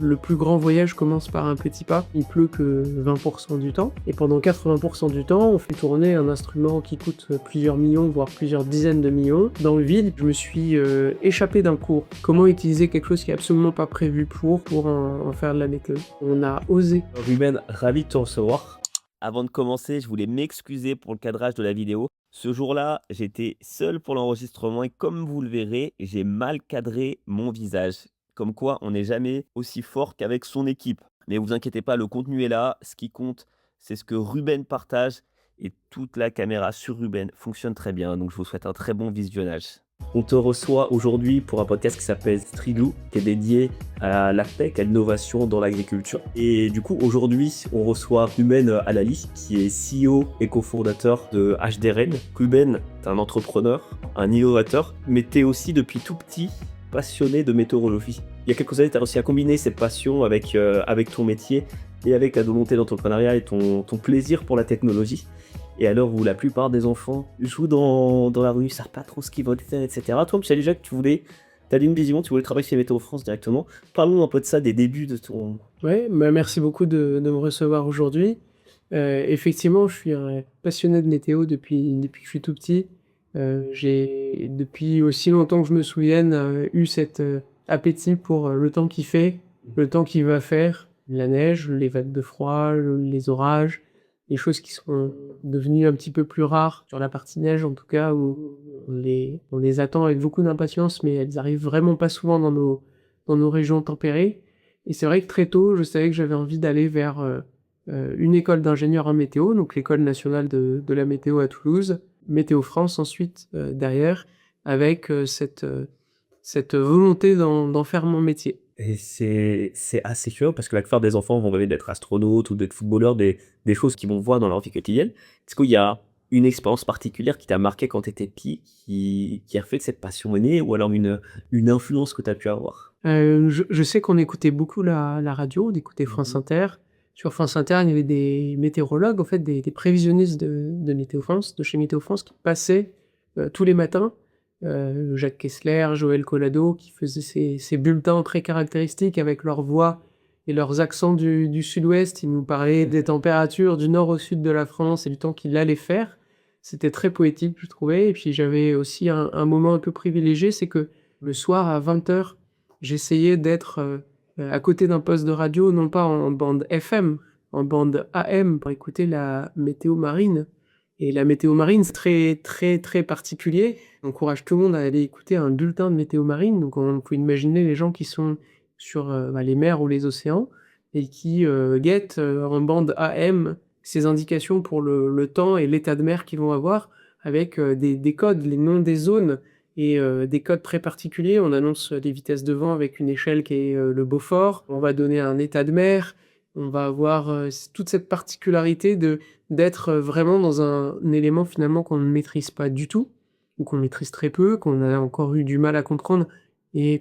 Le plus grand voyage commence par un petit pas. Il pleut que 20% du temps. Et pendant 80% du temps, on fait tourner un instrument qui coûte plusieurs millions, voire plusieurs dizaines de millions. Dans le vide, je me suis échappé d'un cours. Comment utiliser quelque chose qui est absolument pas prévu pour en faire de la méthode. On a osé. Ruben, ravi de te recevoir. Avant de commencer, je voulais m'excuser pour le cadrage de la vidéo. Ce jour-là, j'étais seul pour l'enregistrement et comme vous le verrez, j'ai mal cadré mon visage. Comme quoi, on n'est jamais aussi fort qu'avec son équipe. Mais vous inquiétez pas, le contenu est là. Ce qui compte, c'est ce que Ruben partage et toute la caméra sur Ruben fonctionne très bien. Donc, je vous souhaite un très bon visionnage. On te reçoit aujourd'hui pour un podcast qui s'appelle Strigou, qui est dédié à la tech, à l'innovation dans l'agriculture. Et du coup, aujourd'hui, on reçoit Ruben Alali, qui est CEO et cofondateur de HDRN. Ruben, tu es un entrepreneur, un innovateur, mais tu es aussi depuis tout petit passionné de météorologie. Il y a quelques années, tu as réussi à combiner cette passion avec ton métier et avec ta volonté d'entrepreneuriat et ton plaisir pour la technologie. Et à l'heure où la plupart des enfants jouent dans la rue, ne savent pas trop ce qu'ils veulent faire, etc. Toi, tu as déjà que tu avais une vision, tu voulais travailler chez Météo France directement. Parlons un peu de ça, des débuts de ton... Ouais, merci beaucoup de me recevoir aujourd'hui. Effectivement, je suis un passionné de météo depuis que je suis tout petit. J'ai, depuis aussi longtemps que je me souvienne, eu cet appétit pour le temps qu'il fait, le temps qu'il va faire, la neige, les vagues de froid, les orages, les choses qui sont devenues un petit peu plus rares sur la partie neige, en tout cas, où on les attend avec beaucoup d'impatience, mais elles arrivent vraiment pas souvent dans nos régions tempérées. Et c'est vrai que très tôt, je savais que j'avais envie d'aller vers une école d'ingénieur en météo, donc l'école nationale de la météo à Toulouse, Météo France ensuite derrière, avec cette volonté d'en faire mon métier. Et c'est assez curieux parce que la plupart des enfants vont rêver d'être astronaute ou d'être footballeur, des choses qu'ils vont voir dans leur vie quotidienne. Est-ce qu'il y a une expérience particulière qui t'a marqué quand tu étais petit, qui a fait de cette passion née, ou alors une influence que tu as pu avoir? Je sais qu'on écoutait beaucoup la radio, on écoutait France Inter. Sur France Inter, il y avait des météorologues, en fait, des prévisionnistes de Météo France, de chez Météo France, qui passaient tous les matins. Jacques Kessler, Joël Collado, qui faisaient ces bulletins très caractéristiques avec leur voix et leurs accents du sud-ouest. Ils nous parlaient des températures du nord au sud de la France et du temps qu'il allait faire. C'était très poétique, je trouvais. Et puis j'avais aussi un moment un peu privilégié, c'est que le soir à 20h, j'essayais d'être à côté d'un poste de radio, non pas en bande FM, en bande AM, pour écouter la météo marine. Et la météo marine, c'est très, très, très particulier. On encourage tout le monde à aller écouter un bulletin de météo marine. Donc, on peut imaginer les gens qui sont sur les mers ou les océans et qui guettent en bande AM ces indications pour le temps et l'état de mer qu'ils vont avoir avec des codes, les noms des zones et des codes très particuliers. On annonce les vitesses de vent avec une échelle qui est le Beaufort. On va donner un état de mer. On va avoir toute cette particularité d'être vraiment dans un élément finalement qu'on ne maîtrise pas du tout, ou qu'on maîtrise très peu, qu'on a encore eu du mal à comprendre, et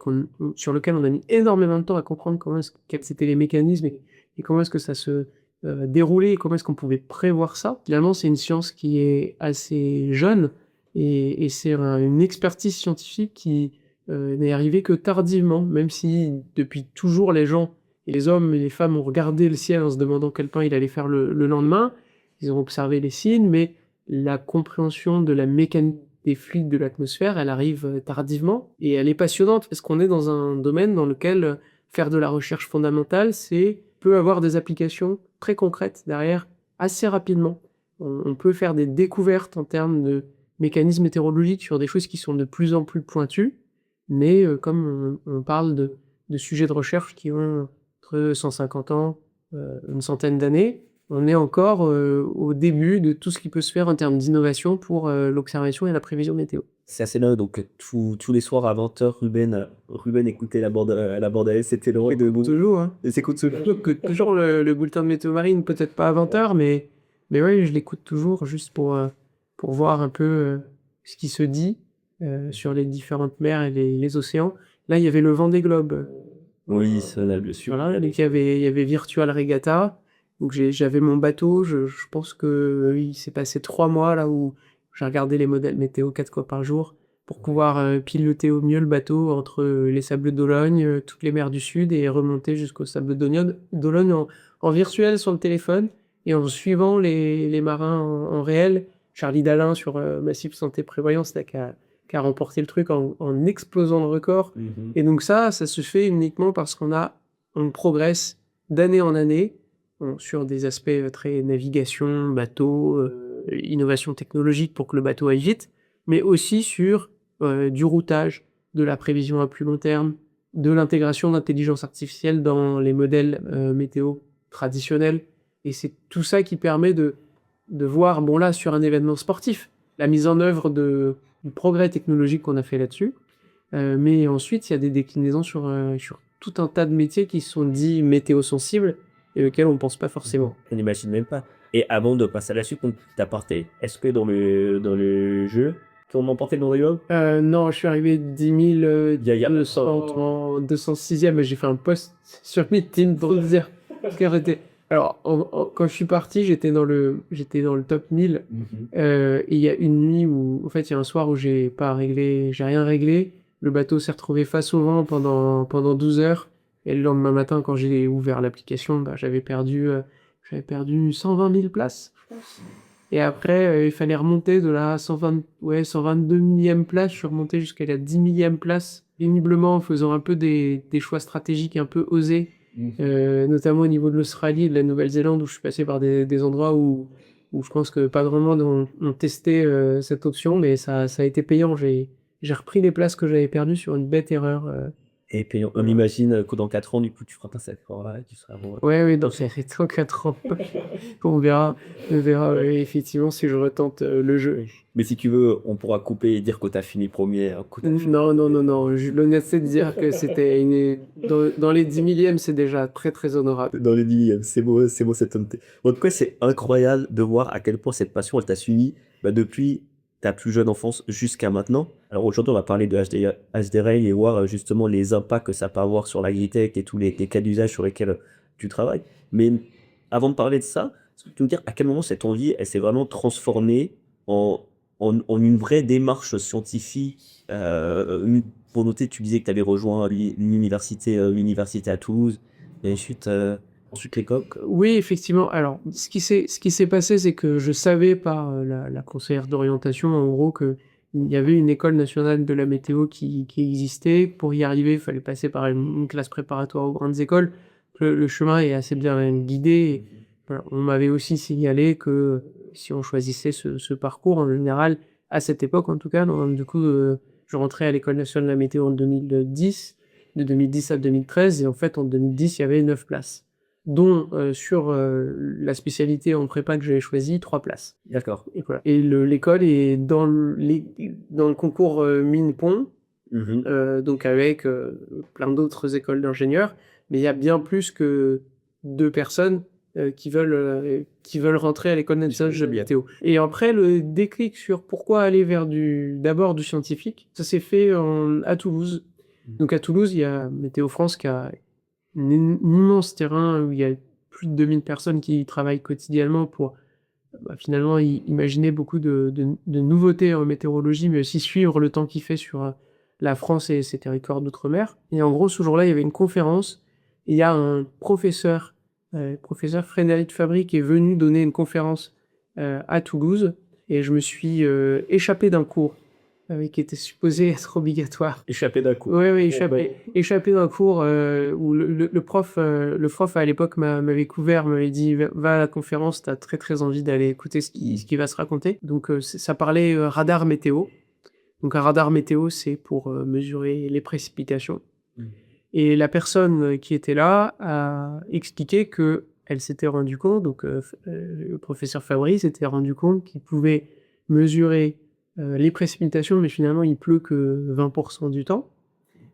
sur lequel on a mis énormément de temps à comprendre quels étaient les mécanismes et comment est-ce que ça se déroulait et comment est-ce qu'on pouvait prévoir ça. Finalement, c'est une science qui est assez jeune, et c'est une expertise scientifique qui n'est arrivée que tardivement, même si depuis toujours les gens, et les hommes et les femmes, ont regardé le ciel en se demandant quel temps il allait faire le lendemain. Ils ont observé les signes, mais la compréhension de la mécanique des fluides de l'atmosphère, elle arrive tardivement, et elle est passionnante parce qu'on est dans un domaine dans lequel faire de la recherche fondamentale, peut avoir des applications très concrètes derrière assez rapidement. On peut faire des découvertes en termes de mécanismes météorologiques sur des choses qui sont de plus en plus pointues, mais comme on parle de sujets de recherche qui ont entre 150 ans, une centaine d'années, on est encore au début de tout ce qui peut se faire en termes d'innovation pour l'observation et la prévision météo. C'est assez dingue, donc tous les soirs à 20h, Ruben écoutait la bande AS, c'était le roi de Boone. Toujours, hein. Et c'est cool de Toujours le bulletin de météo marine, peut-être pas à 20h, mais oui, je l'écoute toujours juste pour voir un peu ce qui se dit sur les différentes mers et les océans. Là, il y avait le Vendée Globe. Oui, ça, là, bien sûr. Voilà, donc il y avait Virtual Regatta. Donc j'avais mon bateau. Je pense que il s'est passé 3 mois là où j'ai regardé les modèles météo 4 fois par jour pour pouvoir piloter au mieux le bateau entre les sables d'Olonne, toutes les mers du Sud et remonter jusqu'aux sables d'Olonne en virtuel sur le téléphone et en suivant les marins en réel. Charlie Dalin sur Massif Santé Prévoyance qui a remporté le truc en explosant le record. Et donc ça se fait uniquement parce on progresse d'année en année sur des aspects très navigation, bateau, innovation technologique pour que le bateau aille vite, mais aussi sur du routage, de la prévision à plus long terme, de l'intégration d'intelligence artificielle dans les modèles météo traditionnels. Et c'est tout ça qui permet de voir, bon là, sur un événement sportif, la mise en œuvre du progrès technologique qu'on a fait là-dessus. Mais ensuite, il y a des déclinaisons sur tout un tas de métiers qui sont dits météo-sensibles et auxquels on ne pense pas forcément. On n'imagine même pas. Et avant de passer à la suite, t'as porté, est-ce que dans le jeu, on emportait le nom de Yob? Non, je suis arrivé 10 200. 206e, mais j'ai fait un post sur LinkedIn pour te dire. Alors, quand je suis parti, j'étais dans le top 1000. Et il y a une nuit où, en fait, il y a un soir où j'ai rien réglé. Le bateau s'est retrouvé face au vent pendant 12 heures. Et le lendemain matin, quand j'ai ouvert l'application, j'avais perdu 120 000 places, je pense. Et après, il fallait remonter de la 122 millième place. Je suis remonté jusqu'à la 10 millième place, péniblement en faisant un peu des choix stratégiques un peu osés, notamment au niveau de l'Australie et de la Nouvelle-Zélande, où je suis passé par des endroits où je pense que pas vraiment ont testé cette option, mais ça a été payant. J'ai repris les places que j'avais perdues sur une bête erreur. Et puis on imagine que dans 4 ans, du coup, tu feras pas cette fois, tu seras bon. Oui, dans 4 ans. On verra, effectivement si je retente le jeu. Mais si tu veux, on pourra couper et dire que t'as fini premier. Non. J'ai l'honnêteté de dire que c'était dans les 10 millièmes, c'est déjà très très honorable. Dans les 10, c'est beau cette honnêteté. En tout cas, c'est incroyable de voir à quel point cette passion, elle t'a suivi depuis ta plus jeune enfance jusqu'à maintenant. Alors aujourd'hui, on va parler de HD Rail et voir justement les impacts que ça peut avoir sur l'agritech et tous les cas d'usage sur lesquels tu travailles. Mais avant de parler de ça, est-ce que tu peux me dire à quel moment cette envie, elle s'est vraiment transformée en une vraie démarche scientifique pour noter, tu disais que tu avais rejoint l'université à Toulouse, et ensuite l'école. Oui, effectivement. Alors, ce qui s'est passé, c'est que je savais par la conseillère d'orientation, en gros, qu'il y avait une école nationale de la météo qui existait. Pour y arriver, il fallait passer par une classe préparatoire aux grandes écoles. Le chemin est assez bien guidé. Et, voilà, on m'avait aussi signalé que si on choisissait ce parcours, en général, à cette époque en tout cas, donc, du coup, je rentrais à l'école nationale de la météo en 2010, de 2010 à 2013, et en fait, en 2010, il y avait 9 places, dont sur la spécialité en prépa que j'avais choisi, 3 places. D'accord. Et voilà. Et l'école est dans le concours mine-pont, donc avec plein d'autres écoles d'ingénieurs, mais il y a bien plus que 2 personnes qui veulent rentrer à l'école nationale de la météo. Et après, le déclic sur pourquoi aller vers d'abord du scientifique, ça s'est fait à Toulouse. Donc à Toulouse, il y a Météo France qui a un immense terrain où il y a plus de 2000 personnes qui y travaillent quotidiennement pour finalement imaginer beaucoup de nouveautés en météorologie, mais aussi suivre le temps qu'il fait sur la France et ses territoires d'outre-mer. Et en gros, ce jour-là, il y avait une conférence, et il y a un professeur Frédéric Fabry, qui est venu donner une conférence à Toulouse, et je me suis échappé d'un cours qui était supposé être obligatoire. Échappé d'un cours. Oui, échappé d'un cours où le prof à l'époque m'avait couvert, m'avait dit va à la conférence, t'as très très envie d'aller écouter ce qui va se raconter. Donc ça parlait radar météo. Donc un radar météo, c'est pour mesurer les précipitations. Et la personne qui était là a expliqué que elle s'était rendu compte, donc le professeur Fabry s'était rendu compte qu'il pouvait mesurer les précipitations, mais finalement il pleut que 20% du temps.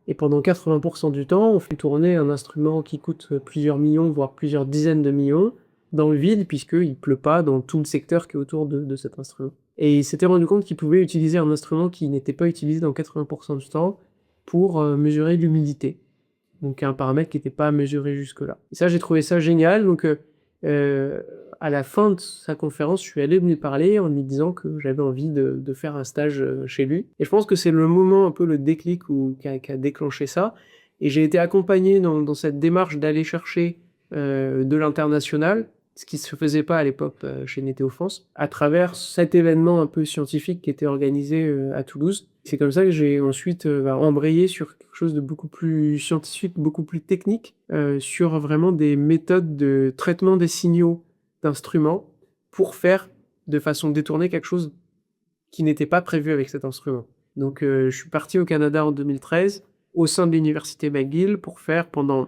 Et pendant 80% du temps, on fait tourner un instrument qui coûte plusieurs millions, voire plusieurs dizaines de millions, dans le vide, puisqu'il pleut pas dans tout le secteur qui est autour de cet instrument. Et il s'était rendu compte qu'il pouvait utiliser un instrument qui n'était pas utilisé dans 80% du temps pour mesurer l'humidité. Donc un paramètre qui n'était pas mesuré jusque-là. Et ça, j'ai trouvé ça génial. Donc à la fin de sa conférence, je suis allé lui parler en lui disant que j'avais envie de faire un stage chez lui. Et je pense que c'est le moment, un peu le déclic qui a déclenché ça. Et j'ai été accompagné dans cette démarche d'aller chercher de l'international, ce qui se faisait pas à l'époque chez Météo France, à travers cet événement un peu scientifique qui était organisé à Toulouse. C'est comme ça que j'ai ensuite embrayé sur quelque chose de beaucoup plus scientifique, beaucoup plus technique, sur vraiment des méthodes de traitement des signaux d'instruments pour faire de façon détournée quelque chose qui n'était pas prévu avec cet instrument. Donc je suis parti au Canada en 2013 au sein de l'université McGill pour faire pendant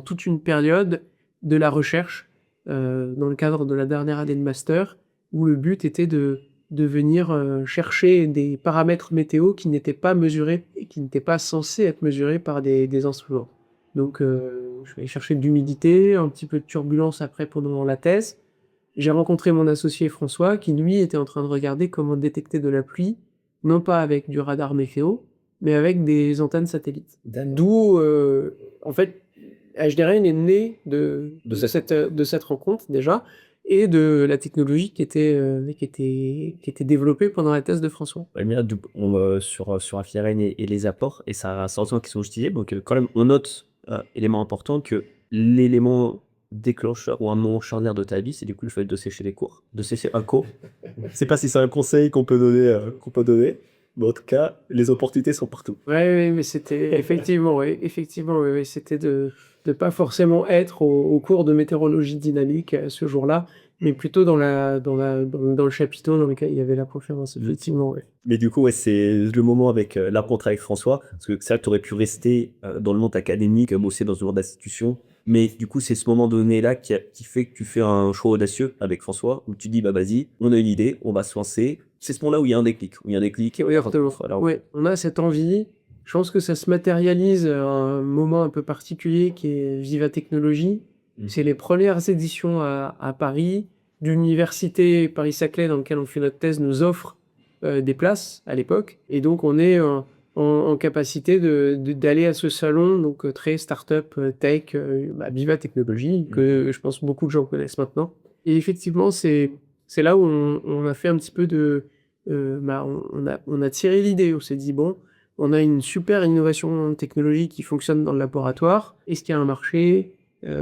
toute une période de la recherche dans le cadre de la dernière année de master, où le but était de venir chercher des paramètres météo qui n'étaient pas mesurés et qui n'étaient pas censés être mesurés par des instruments. Donc je vais aller chercher de l'humidité, un petit peu de turbulence après pendant la thèse. J'ai rencontré mon associé François qui, lui, était en train de regarder comment détecter de la pluie, non pas avec du radar météo, mais avec des antennes satellites. D'où, en fait, HDRain est né de cette rencontre déjà, et de la technologie qui était développée pendant la thèse de François. Bien, sur Affiaren et les apports, et ça s'entend qu'ils sont utilisés. Donc, quand même, on note, élément important, que l'élément déclencheur ou un moment charnière de ta vie, c'est du coup le fait de sécher les cours, de sécher un cours. Je sais pas si c'est un conseil qu'on peut donner, mais en tout cas, les opportunités sont partout. Ouais, mais c'était effectivement, ouais, c'était de pas forcément être au cours de météorologie dynamique ce jour-là, mais plutôt dans le chapiteau dans lequel il y avait la conférence, effectivement, ouais. Mais du coup, ouais, c'est le moment avec la rencontre avec François, parce que ça, tu aurais pu rester dans le monde académique, bosser dans ce genre d'institution, mais du coup, c'est ce moment donné-là qui fait que tu fais un choix audacieux avec François, où tu dis, bah vas-y, on a une idée, on va se lancer. C'est ce moment-là où il y a un déclic, Oui, exactement. Ouais, on a cette envie. Je pense que ça se matérialise à un moment un peu particulier qui est Viva Technologie. C'est les premières éditions à Paris. L'université Paris-Saclay, dans laquelle on fait notre thèse, nous offre des places à l'époque. Et donc, on est en capacité d'aller à ce salon, donc très start-up, tech, Viva Technologie, que je pense beaucoup de gens connaissent maintenant. Et effectivement, c'est là où on a fait un petit peu on a tiré l'idée. On s'est dit, bon, on a une super innovation technologique qui fonctionne dans le laboratoire. Est-ce qu'il y a un marché?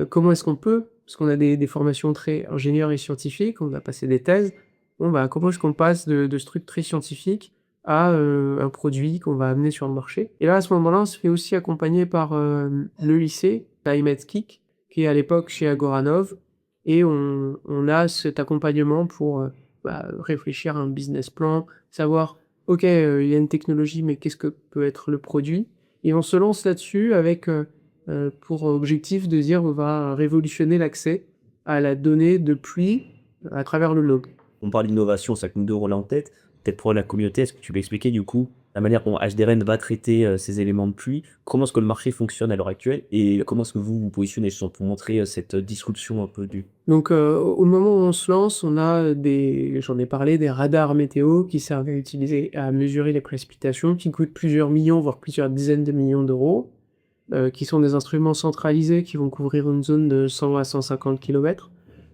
Comment est-ce qu'on peut? Parce qu'on a des formations très ingénieurs et scientifiques, on a passé des thèses. Bon, comment est-ce qu'on passe de ce truc très scientifique à un produit qu'on va amener sur le marché? Et là, à ce moment-là, on se fait aussi accompagner par le lycée, Climate Kick, qui est à l'époque chez Agoranov. Et on a cet accompagnement pour réfléchir à un business plan, savoir, ok, il y a une technologie, mais qu'est-ce que peut être le produit? Et on se lance là-dessus avec pour objectif de dire on va révolutionner l'accès à la donnée de pluie à travers le log. On parle d'innovation, ça que nous deux on l'a en tête. Peut-être pour la communauté, est-ce que tu peux expliquer du coup la manière dont HDRain va traiter ces éléments de pluie, comment est-ce que le marché fonctionne à l'heure actuelle et comment est-ce que vous vous positionnez pour montrer cette disruption un peu du... Donc au moment où on se lance, on a j'en ai parlé, des radars météo qui servent à mesurer les précipitations, qui coûtent plusieurs millions, voire plusieurs dizaines de millions d'euros, qui sont des instruments centralisés qui vont couvrir une zone de 100 à 150 km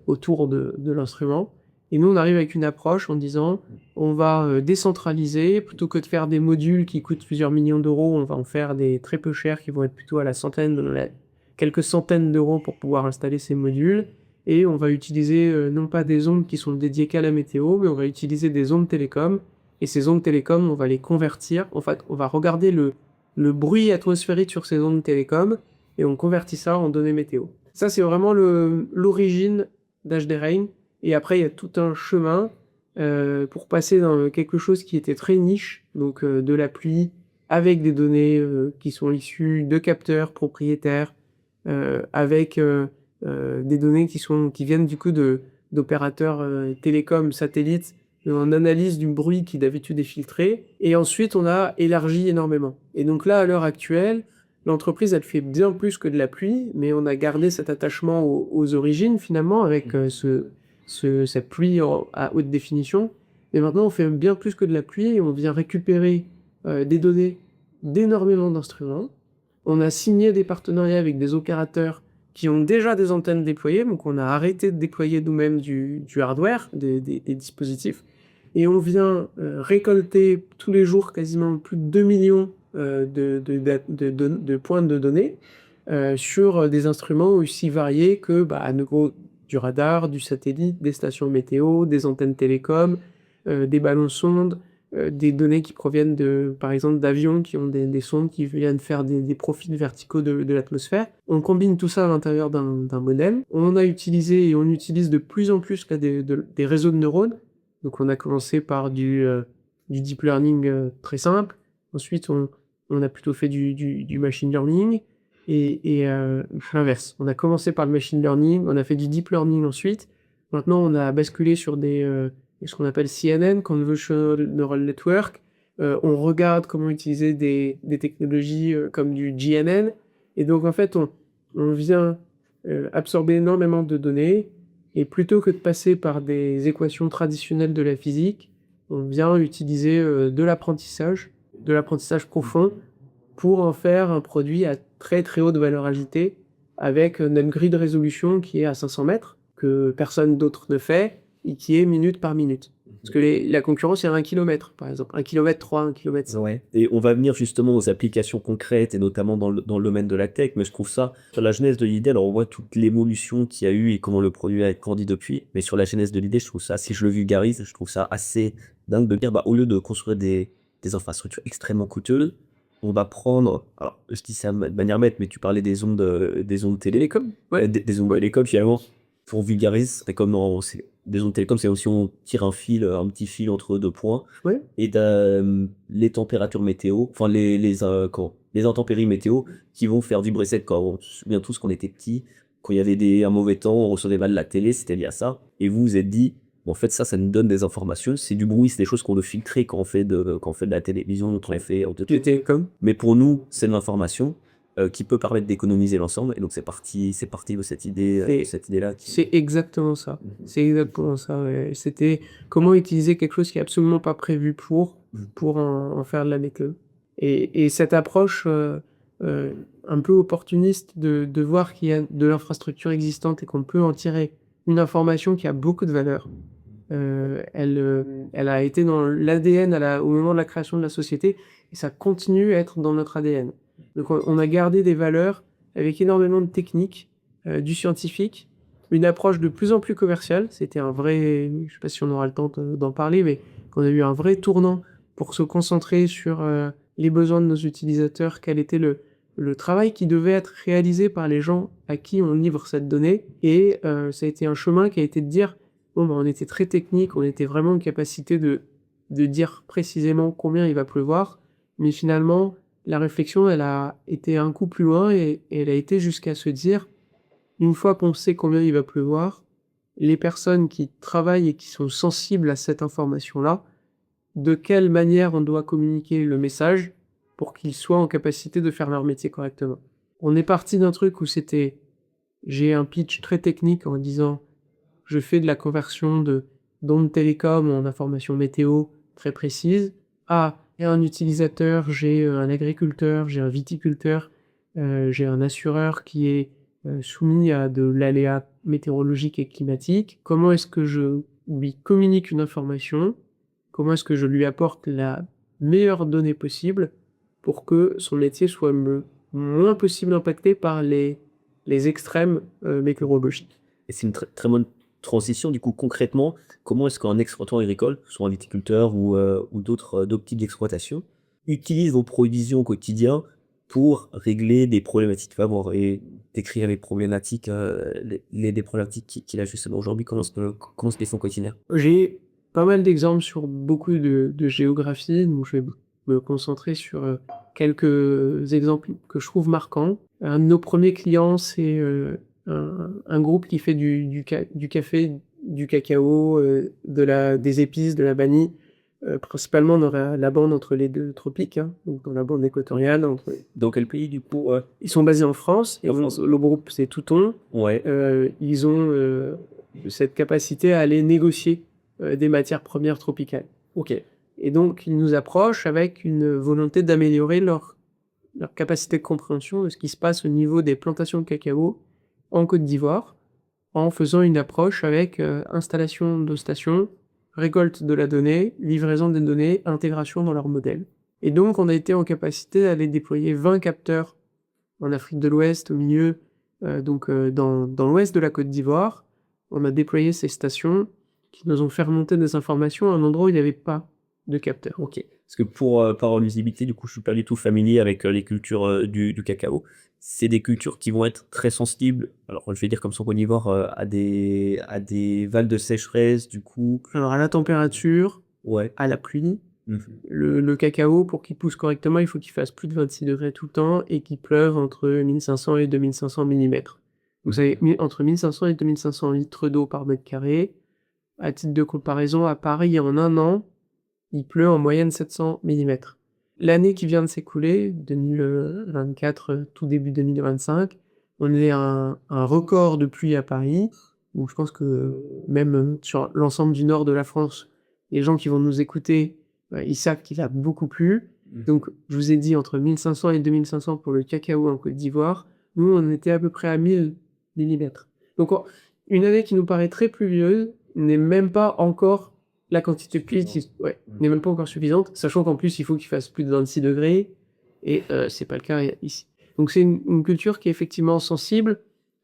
autour de l'instrument. Et nous, on arrive avec une approche en disant, on va décentraliser, plutôt que de faire des modules qui coûtent plusieurs millions d'euros, on va en faire des très peu chers qui vont être plutôt à quelques centaines d'euros pour pouvoir installer ces modules. Et on va utiliser non pas des ondes qui sont dédiées qu'à la météo, mais on va utiliser des ondes télécom. Et ces ondes télécom, on va les convertir. En fait, on va regarder le bruit atmosphérique sur ces ondes télécom et on convertit ça en données météo. Ça, c'est vraiment l'origine d'HDRain. Et après, il y a tout un chemin pour passer dans quelque chose qui était très niche, donc de la pluie, avec des données qui sont issues de capteurs propriétaires, avec des données qui viennent du coup d'opérateurs télécoms satellites, en analyse du bruit qui d'habitude est filtré. Et ensuite, on a élargi énormément. Et donc là, à l'heure actuelle, l'entreprise, elle fait bien plus que de la pluie, mais on a gardé cet attachement aux origines, finalement, avec cette pluie à haute définition. Et maintenant, on fait bien plus que de la pluie et on vient récupérer des données d'énormément d'instruments. On a signé des partenariats avec des opérateurs qui ont déjà des antennes déployées, donc on a arrêté de déployer nous-mêmes du hardware, des dispositifs, et on vient récolter tous les jours quasiment plus de 2 millions de points de données sur des instruments aussi variés que à nouveau du radar, du satellite, des stations météo, des antennes télécom, des ballons sondes, des données qui proviennent par exemple d'avions qui ont des sondes qui viennent faire des profils verticaux de l'atmosphère. On combine tout ça à l'intérieur d'un modèle. On a utilisé et on utilise de plus en plus là, des réseaux de neurones. Donc on a commencé par du deep learning très simple. Ensuite on a plutôt fait du machine learning. Et l'inverse. On a commencé par le machine learning, on a fait du deep learning ensuite. Maintenant, on a basculé sur ce qu'on appelle CNN, Convolutional Neural Network. On regarde comment utiliser des technologies comme du GNN. Et donc, en fait, on vient absorber énormément de données. Et plutôt que de passer par des équations traditionnelles de la physique, on vient utiliser de l'apprentissage profond, pour en faire un produit à très très haute valeur ajoutée avec notre grille de résolution qui est à 500 mètres, que personne d'autre ne fait, et qui est minute par minute. Parce que la concurrence, il y a 1 kilomètre, par exemple. 1 km 3, 1 km 5. Ouais. Et on va venir justement aux applications concrètes, et notamment dans le domaine de la tech, mais je trouve ça, sur la genèse de l'idée, alors on voit toute l'évolution qu'il y a eu et comment le produit a grandi depuis, mais sur la genèse de l'idée, je trouve ça, si je le vulgarise, je trouve ça assez dingue de dire, au lieu de construire des infrastructures extrêmement coûteuses, on va prendre, alors je dis ça de manière bête, mais tu parlais des ondes télé, Télécom, ouais. des ondes télécom finalement, pour vulgariser, c'est comme des ondes télécom, c'est aussi on tire un petit fil entre deux points, Ouais. et les températures météo, enfin les intempéries météo qui vont faire vibrer cette corde. On se souvient tous qu'on était petits, quand il y avait un mauvais temps, on recevait mal la télé, c'était lié à ça, et vous vous êtes dit, en fait, ça nous donne des informations. C'est du bruit, c'est des choses qu'on doit filtrer quand on fait de la télévision, quand on fait Du télécom. Mais pour nous, c'est de l'information qui peut permettre d'économiser l'ensemble. Et donc, c'est parti de cette idée, là. C'est exactement ça. C'est exactement ça. Ouais. C'était comment utiliser quelque chose qui est absolument pas prévu pour en faire de la méthode. Et cette approche un peu opportuniste de voir qu'il y a de l'infrastructure existante et qu'on peut en tirer une information qui a beaucoup de valeur. Elle a été dans l'ADN au moment de la création de la société et ça continue à être dans notre ADN. Donc on a gardé des valeurs avec énormément de techniques, du scientifique, une approche de plus en plus commerciale. C'était un vrai, je sais pas si on aura le temps d'en parler, mais qu'on a eu un vrai tournant pour se concentrer sur les besoins de nos utilisateurs, quel était le travail qui devait être réalisé par les gens à qui on livre cette donnée. Et ça a été un chemin qui a été de dire, on était très technique, on était vraiment en capacité de dire précisément combien il va pleuvoir, mais finalement, la réflexion, elle a été un coup plus loin et elle a été jusqu'à se dire, une fois qu'on sait combien il va pleuvoir, les personnes qui travaillent et qui sont sensibles à cette information-là, de quelle manière on doit communiquer le message pour qu'ils soient en capacité de faire leur métier correctement. On est parti d'un truc où j'ai un pitch très technique en disant je fais de la conversion d'ondes télécom en information météo très précise, et un utilisateur, j'ai un agriculteur, j'ai un viticulteur, j'ai un assureur qui est soumis à de l'aléa météorologique et climatique. Comment est-ce que je lui communique une information? Comment est-ce que je lui apporte la meilleure donnée possible pour que son métier soit le moins possible impacté par les extrêmes météorologiques? Et c'est une très bonne transition. Du coup, concrètement, comment est-ce qu'un exploitant agricole, soit un viticulteur ou d'autres types d'exploitation, utilise vos provisions au quotidien pour régler des problématiques et décrire les problématiques, des problématiques qu'il a justement aujourd'hui? Comment se fait son quotidien? J'ai pas mal d'exemples sur beaucoup de géographie, donc je vais me concentrer sur quelques exemples que je trouve marquants. Un de nos premiers clients, c'est un groupe qui fait du café, du cacao, des épices, de la vanille, principalement dans la bande entre les deux tropiques, donc dans la bande équatoriale. Dans quel pays, du coup? Ils sont basés en France, et le groupe c'est Touton. Ouais. Ils ont cette capacité à aller négocier des matières premières tropicales. Ok. Et donc ils nous approchent avec une volonté d'améliorer leur capacité de compréhension de ce qui se passe au niveau des plantations de cacao en Côte d'Ivoire, en faisant une approche avec installation de stations, récolte de la donnée, livraison des données, intégration dans leur modèle. Et donc, on a été en capacité d'aller déployer 20 capteurs en Afrique de l'Ouest, au milieu, dans l'ouest de la Côte d'Ivoire. On a déployé ces stations qui nous ont fait remonter des informations à un endroit où il n'y avait pas de capteurs. Ok. Parce que par visibilité, du coup, je suis pas du tout familier avec les cultures du cacao. C'est des cultures qui vont être très sensibles. Alors, je vais dire comme son Côte d'Ivoire à des vagues de sécheresse, du coup. Alors, à la température, Ouais. à la pluie, Mhm. le cacao, pour qu'il pousse correctement, il faut qu'il fasse plus de 26 degrés tout le temps et qu'il pleuve entre 1500 et 2500 mm. Vous savez, entre 1500 et 2500 litres d'eau par mètre carré. À titre de comparaison, à Paris, en un an, il pleut en moyenne 700 mm. L'année qui vient de s'écouler, 2024, tout début 2025, on est à un record de pluie à Paris, où je pense que même sur l'ensemble du nord de la France, les gens qui vont nous écouter, ils savent qu'il a beaucoup plu. Donc, je vous ai dit entre 1500 et 2500 pour le cacao en Côte d'Ivoire. Nous, on était à peu près à 1000 mm. Donc, une année qui nous paraît très pluvieuse n'est même pas encore la quantité de pluie n'est même pas encore suffisante, sachant qu'en plus, il faut qu'il fasse plus de 26 degrés, et c'est pas le cas ici. Donc, c'est une culture qui est effectivement sensible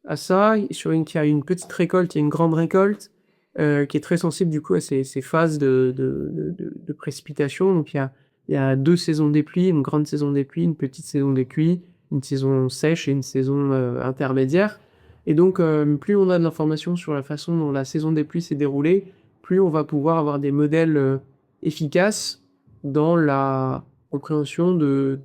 à ça, qui a une petite récolte, il y a une grande récolte, qui est très sensible du coup à ces phases de précipitation. Donc, il y a 2 saisons des pluies, une grande saison des pluies, une petite saison des pluies, une saison sèche et une saison intermédiaire. Et donc, plus on a de l'information sur la façon dont la saison des pluies s'est déroulée, plus on va pouvoir avoir des modèles efficaces dans la compréhension de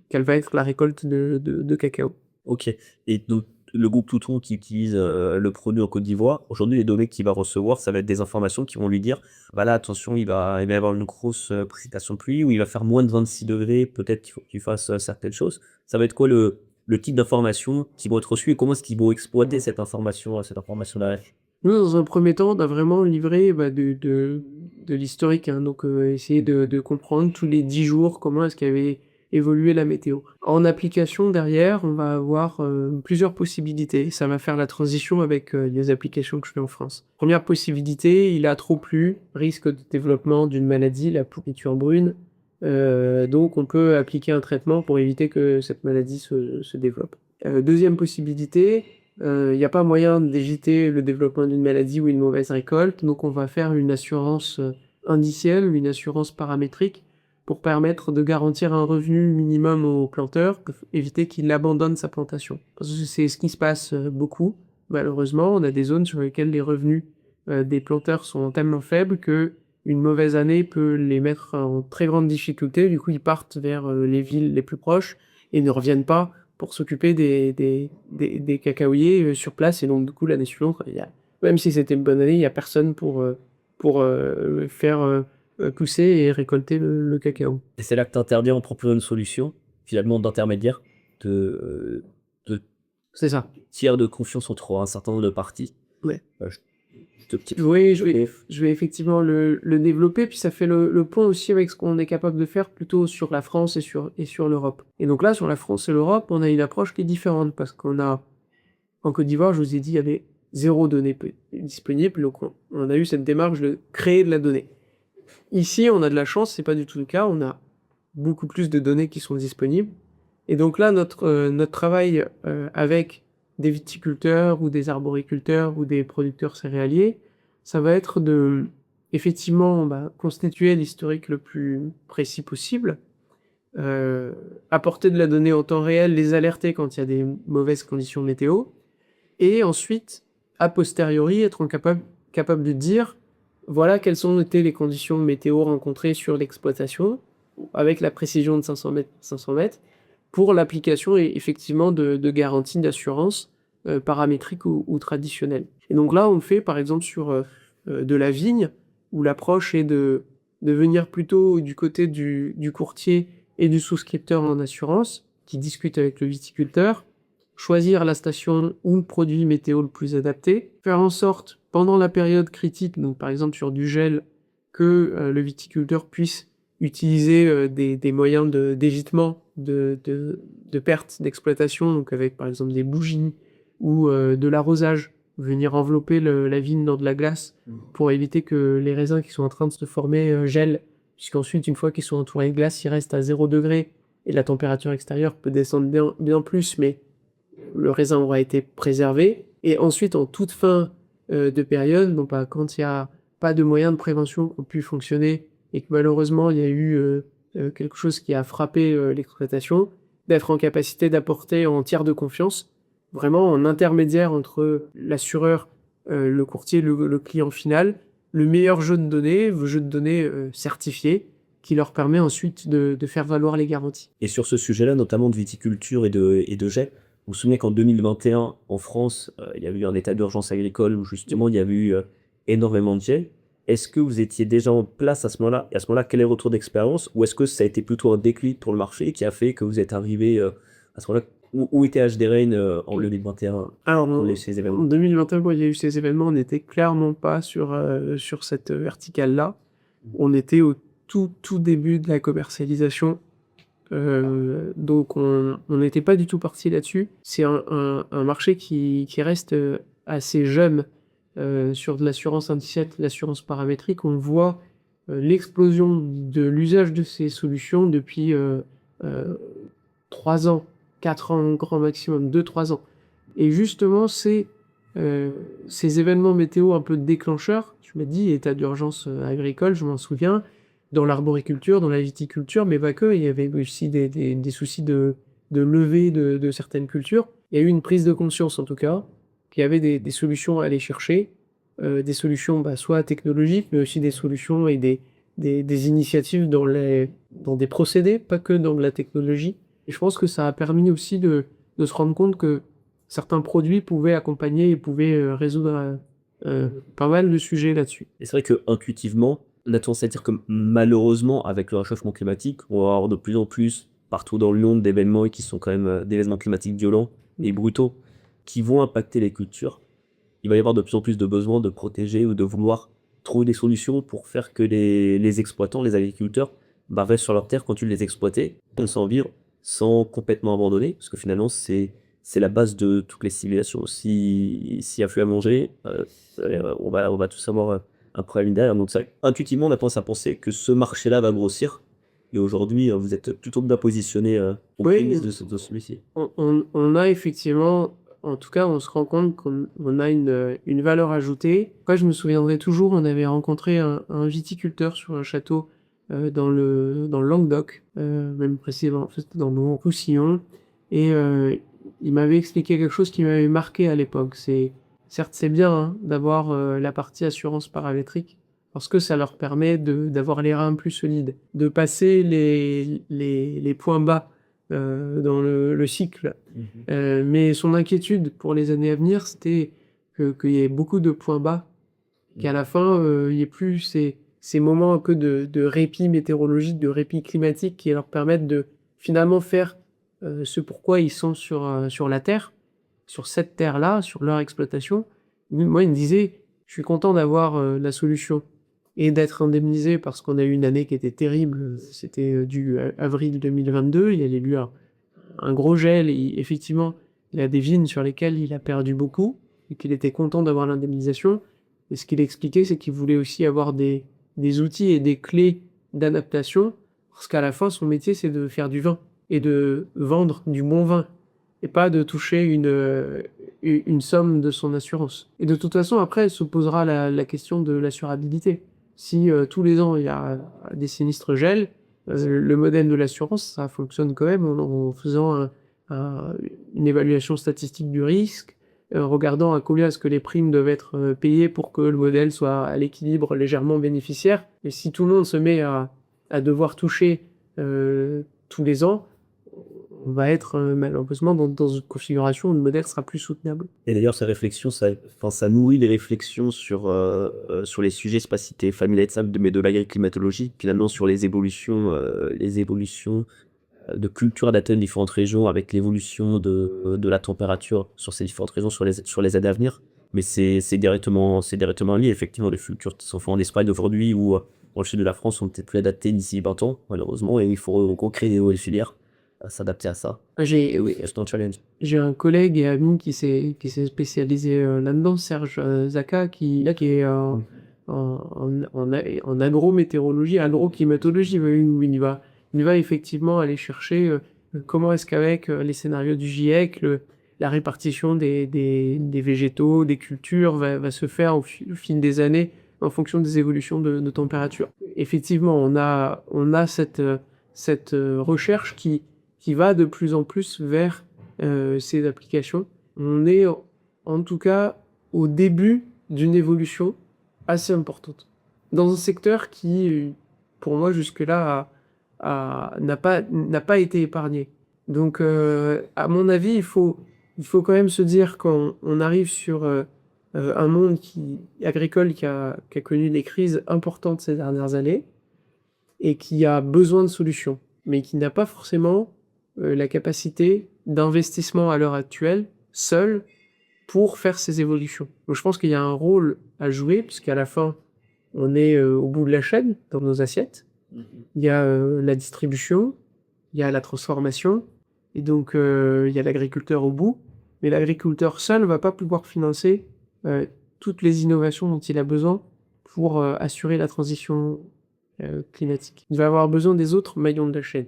quelle va être la récolte de cacao. Ok. Et donc, le groupe Toutron qui utilise le produit en Côte d'Ivoire, aujourd'hui, les données qu'il va recevoir, ça va être des informations qui vont lui dire, voilà, attention, il va y avoir une grosse précipitation de pluie, ou il va faire moins de 26 degrés, peut-être qu'il faut que tu fasses certaines choses. Ça va être quoi le type d'informations qui vont être reçues et comment est-ce qu'ils vont exploiter cette information-là? Nous, dans un premier temps, on a vraiment livré de l'historique, hein. Donc, essayer de comprendre tous les 10 jours comment est-ce qu'avait évolué la météo. En application, derrière, on va avoir plusieurs possibilités. Ça va faire la transition avec les applications que je fais en France. Première possibilité, il a trop plu, risque de développement d'une maladie, la pourriture brune. Donc, on peut appliquer un traitement pour éviter que cette maladie se développe. Deuxième possibilité, il n'y a pas moyen d'éviter le développement d'une maladie ou une mauvaise récolte, donc on va faire une assurance indicielle, une assurance paramétrique, pour permettre de garantir un revenu minimum au planteur, pour éviter qu'il abandonne sa plantation. Parce que c'est ce qui se passe beaucoup, malheureusement. On a des zones sur lesquelles les revenus des planteurs sont tellement faibles que une mauvaise année peut les mettre en très grande difficulté. Du coup, ils partent vers les villes les plus proches et ne reviennent pas pour s'occuper des cacaoyers sur place. Et donc, du coup, l'année suivante, même si c'était une bonne année, il n'y a personne pour faire pousser et récolter le cacao. Et c'est là que tu interviens en proposant une solution, finalement, d'intermédiaire, de C'est ça. tiers de confiance entre un certain nombre de parties. Ouais. Oui, je vais effectivement le développer, puis ça fait le point aussi avec ce qu'on est capable de faire plutôt sur la France et sur l'Europe. Et donc là, sur la France et l'Europe, on a une approche qui est différente, parce qu'on a, en Côte d'Ivoire, je vous ai dit, il y avait 0 donnée disponible, donc on a eu cette démarche de créer de la donnée. Ici, on a de la chance, c'est pas du tout le cas, on a beaucoup plus de données qui sont disponibles. Et donc là, notre travail avec des viticulteurs ou des arboriculteurs ou des producteurs céréaliers, ça va être de, effectivement, constituer l'historique le plus précis possible, apporter de la donnée en temps réel, les alerter quand il y a des mauvaises conditions météo, et ensuite, a posteriori, être capable de dire, voilà quelles ont été les conditions météo rencontrées sur l'exploitation, avec la précision de 500 mètres, pour l'application effectivement de garanties d'assurance paramétriques ou traditionnelles. Et donc là, on le fait par exemple sur de la vigne, où l'approche est de venir plutôt du côté du courtier et du souscripteur en assurance, qui discute avec le viticulteur, choisir la station ou le produit météo le plus adapté, faire en sorte, pendant la période critique, donc par exemple sur du gel, que le viticulteur puisse utiliser des moyens d'évitement de perte d'exploitation, donc avec par exemple des bougies, ou de l'arrosage, venir envelopper la vigne dans de la glace pour éviter que les raisins qui sont en train de se former gèlent, puisqu'ensuite, une fois qu'ils sont entourés de glace, ils restent à 0 degré et la température extérieure peut descendre bien plus, mais le raisin aura été préservé. Et ensuite, en toute fin de période, donc quand il n'y a pas de moyens de prévention qui ont pu fonctionner et que malheureusement il y a eu quelque chose qui a frappé l'exploitation, d'être en capacité d'apporter en tiers de confiance, vraiment en intermédiaire entre l'assureur, le courtier, le client final, le meilleur jeu de données certifié, qui leur permet ensuite de faire valoir les garanties. Et sur ce sujet-là, notamment de viticulture et de jet, vous vous souvenez qu'en 2021, en France, il y a eu un état d'urgence agricole où justement il y avait eu énormément de jet. Est-ce que vous étiez déjà en place à ce moment-là? Et à ce moment-là, quel est le retour d'expérience? Ou est-ce que ça a été plutôt un déclic pour le marché qui a fait que vous êtes arrivé à ce moment-là? Où était HD Rain en 2021 Alors, pour ces en événements? 2021, quand il y a eu ces événements, on n'était clairement pas sur cette verticale-là. On était au tout début de la commercialisation. Donc on n'était pas du tout parti là-dessus. C'est un marché qui reste assez jeune sur de l'assurance indicette, l'assurance paramétrique. On voit l'explosion de l'usage de ces solutions depuis 3 ans, 4 ans grand maximum, 2-3 ans. Et justement, c'est ces événements météo un peu déclencheurs, je l'ai dit, état d'urgence agricole, je m'en souviens, dans l'arboriculture, dans la viticulture, mais pas que, il y avait aussi des soucis de levée de certaines cultures. Il y a eu une prise de conscience, en tout cas, qu'il y avait des solutions à aller chercher, des solutions soit technologiques, mais aussi des solutions et des initiatives dans des procédés, pas que dans la technologie. Et je pense que ça a permis aussi de se rendre compte que certains produits pouvaient accompagner et pouvaient résoudre pas mal de sujets là-dessus. Et c'est vrai que intuitivement, on a tendance à dire que malheureusement, avec le réchauffement climatique, on va avoir de plus en plus partout dans le monde d'événements qui sont quand même des événements climatiques violents et brutaux qui vont impacter les cultures. Il va y avoir de plus en plus de besoins de protéger ou de vouloir trouver des solutions pour faire que les exploitants, les agriculteurs, restent sur leur terre, continuent de les exploiter, sans vivre, sans complètement abandonner, parce que finalement, c'est la base de toutes les civilisations. S'il y a plus à manger, on va tous avoir un problème derrière. Donc ça, intuitivement, on a tendance à penser que ce marché-là va grossir. Et aujourd'hui, vous êtes plutôt bien positionné au Oui. prémices de celui-ci. On a effectivement, en tout cas, on se rend compte qu'on a une valeur ajoutée. Moi, je me souviendrai toujours, on avait rencontré un viticulteur sur un château dans le Languedoc, même précisément en fait, dans le Roussillon, et il m'avait expliqué quelque chose qui m'avait marqué à l'époque. Certes, c'est bien hein, d'avoir la partie assurance paramétrique, parce que ça leur permet d'avoir les reins plus solides, de passer les points bas dans le cycle. Mais son inquiétude pour les années à venir, c'était qu'il y ait beaucoup de points bas, qu'à la fin, il n'y ait plus ces moments un peu de répit météorologique, de répit climatique qui leur permettent de finalement faire ce pourquoi ils sont sur la Terre, sur cette Terre-là, sur leur exploitation. Moi, il me disait, je suis content d'avoir la solution et d'être indemnisé parce qu'on a eu une année qui était terrible. C'était du avril 2022. Il y a eu un gros gel. Et effectivement, il y a des vignes sur lesquelles il a perdu beaucoup et qu'il était content d'avoir l'indemnisation. Et ce qu'il expliquait, c'est qu'il voulait aussi avoir des outils et des clés d'adaptation parce qu'à la fin, son métier, c'est de faire du vin et de vendre du bon vin et pas de toucher une somme de son assurance. Et de toute façon, après, se posera la question de l'assurabilité. Si tous les ans, il y a des sinistres gel, le modèle de l'assurance, ça fonctionne quand même en faisant une évaluation statistique du risque, regardant à combien est-ce que les primes doivent être payées pour que le modèle soit à l'équilibre légèrement bénéficiaire. Et si tout le monde se met à devoir toucher tous les ans, on va être malheureusement dans une configuration où le modèle sera plus soutenable. Et d'ailleurs, ces réflexions, ça nourrit les réflexions sur les sujets, je sais pas si tu es familier de ça, mais de l'agri-climatologie, finalement sur les évolutions de culture adaptées à différentes régions, avec l'évolution de la température sur ces différentes régions sur les années à venir. Mais c'est directement lié, effectivement, les cultures qui sont faites en Espagne aujourd'hui ou dans le sud de la France sont peut-être plus adaptées d'ici 20 ans, malheureusement, et il faut recréer des nouvelles filières. s'adapter à ça. Oui, C'est un challenge. j'ai un collègue et ami qui s'est spécialisé là-dedans, Serge Zaka, qui est en agrométéorologie, agroclimatologie, oui, où il va effectivement aller chercher comment est-ce qu'avec les scénarios du GIEC, la répartition des végétaux, des cultures va se faire au fil des années en fonction des évolutions de température. Effectivement, on a cette recherche qui va de plus en plus vers ces applications. On est en tout cas au début d'une évolution assez importante. Dans un secteur qui, pour moi, jusque-là, n'a pas été épargné. Donc, à mon avis, il faut quand même se dire qu'on arrive sur un monde agricole qui a connu des crises importantes ces dernières années et qui a besoin de solutions, mais qui n'a pas forcément la capacité d'investissement à l'heure actuelle, seul, pour faire ces évolutions. Donc je pense qu'il y a un rôle à jouer, puisqu'à la fin, on est au bout de la chaîne, dans nos assiettes. Il y a la distribution, il y a la transformation, et donc il y a l'agriculteur au bout, mais l'agriculteur seul ne va pas pouvoir financer toutes les innovations dont il a besoin pour assurer la transition climatique. Il va avoir besoin des autres maillons de la chaîne.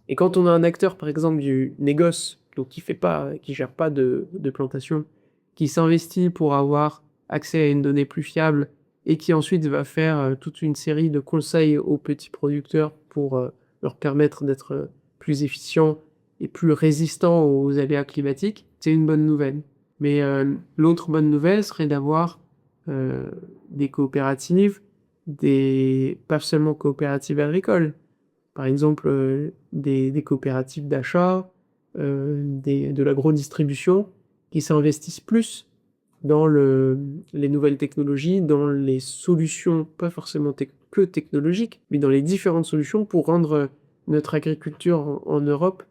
Et quand on a un acteur, par exemple, du négoce, donc qui gère pas de plantation, qui s'investit pour avoir accès à une donnée plus fiable et qui ensuite va faire toute une série de conseils aux petits producteurs pour leur permettre d'être plus efficients et plus résistants aux aléas climatiques, c'est une bonne nouvelle. Mais l'autre bonne nouvelle serait d'avoir des coopératives, pas seulement coopératives agricoles, par exemple des coopératives d'achat, de l'agro-distribution, qui s'investissent plus dans les nouvelles technologies, dans les solutions, pas forcément que technologiques, mais dans les différentes solutions pour rendre notre agriculture en Europe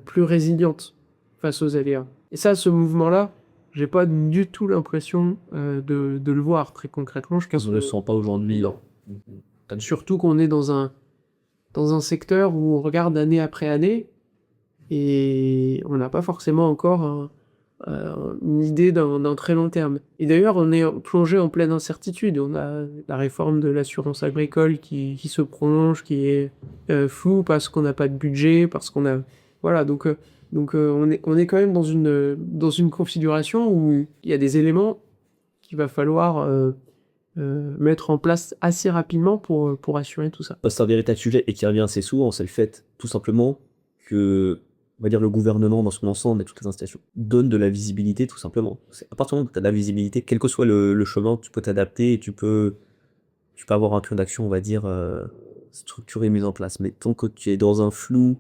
plus résiliente face aux aléas. Et ça, ce mouvement-là, j'ai pas du tout l'impression de le voir très concrètement. Je pense Je ne le sens pas aujourd'hui, non. surtout qu'on est dans un secteur où on regarde année après année et on n'a pas forcément encore une idée d'un très long terme. Et d'ailleurs, on est plongé en pleine incertitude. On a la réforme de l'assurance agricole qui se prolonge, qui est floue parce qu'on n'a pas de budget, parce qu'on a... Voilà, donc on est quand même dans une configuration où il y a des éléments qu'il va falloir mettre en place assez rapidement pour assurer tout ça. C'est un véritable sujet et qui revient assez souvent, c'est le fait, tout simplement, que, on va dire, le gouvernement dans son ensemble et toutes les institutions donnent de la visibilité, tout simplement. À partir du moment où tu as de la visibilité, quel que soit le chemin, tu peux t'adapter et tu peux avoir un plan d'action, on va dire, structuré, mis en place. Mais tant que tu es dans un flou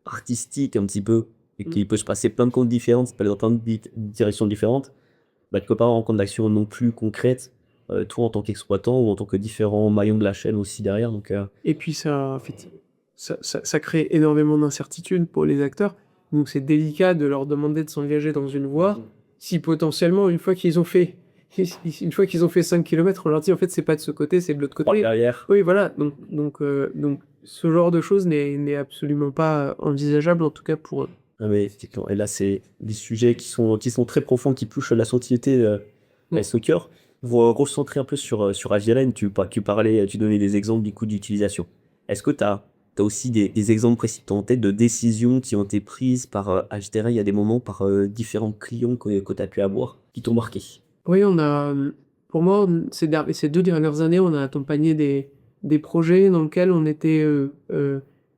artistique un petit peu, et qu'il peut se passer plein de comptes différentes, ça peut aller dans plein de directions différentes, bah, tu peux pas avoir un compte d'action non plus concrète, toi en tant qu'exploitant ou en tant que différents maillons de la chaîne aussi derrière. Donc, Et puis ça, en fait, ça crée énormément d'incertitudes pour les acteurs. Donc c'est délicat de leur demander de s'engager dans une voie si potentiellement, une fois qu'ils ont fait 5 km, on leur dit en fait c'est pas de ce côté, c'est de l'autre côté. derrière. Oui, voilà. Donc ce genre de choses n'est absolument pas envisageable, en tout cas pour eux. Ah, mais effectivement, et là, c'est des sujets qui sont très profonds, qui touchent la société Ouais. au cœur. Pour recentrer un peu sur Agilent, tu donnais des exemples du coup d'utilisation. Est-ce que tu as aussi des exemples précis en tête de décisions qui ont été prises par HTRA il y a des moments par différents clients que tu as pu avoir, qui t'ont marqué? Oui, pour moi, ces 2 dernières années, on a accompagné des projets dans lesquels on était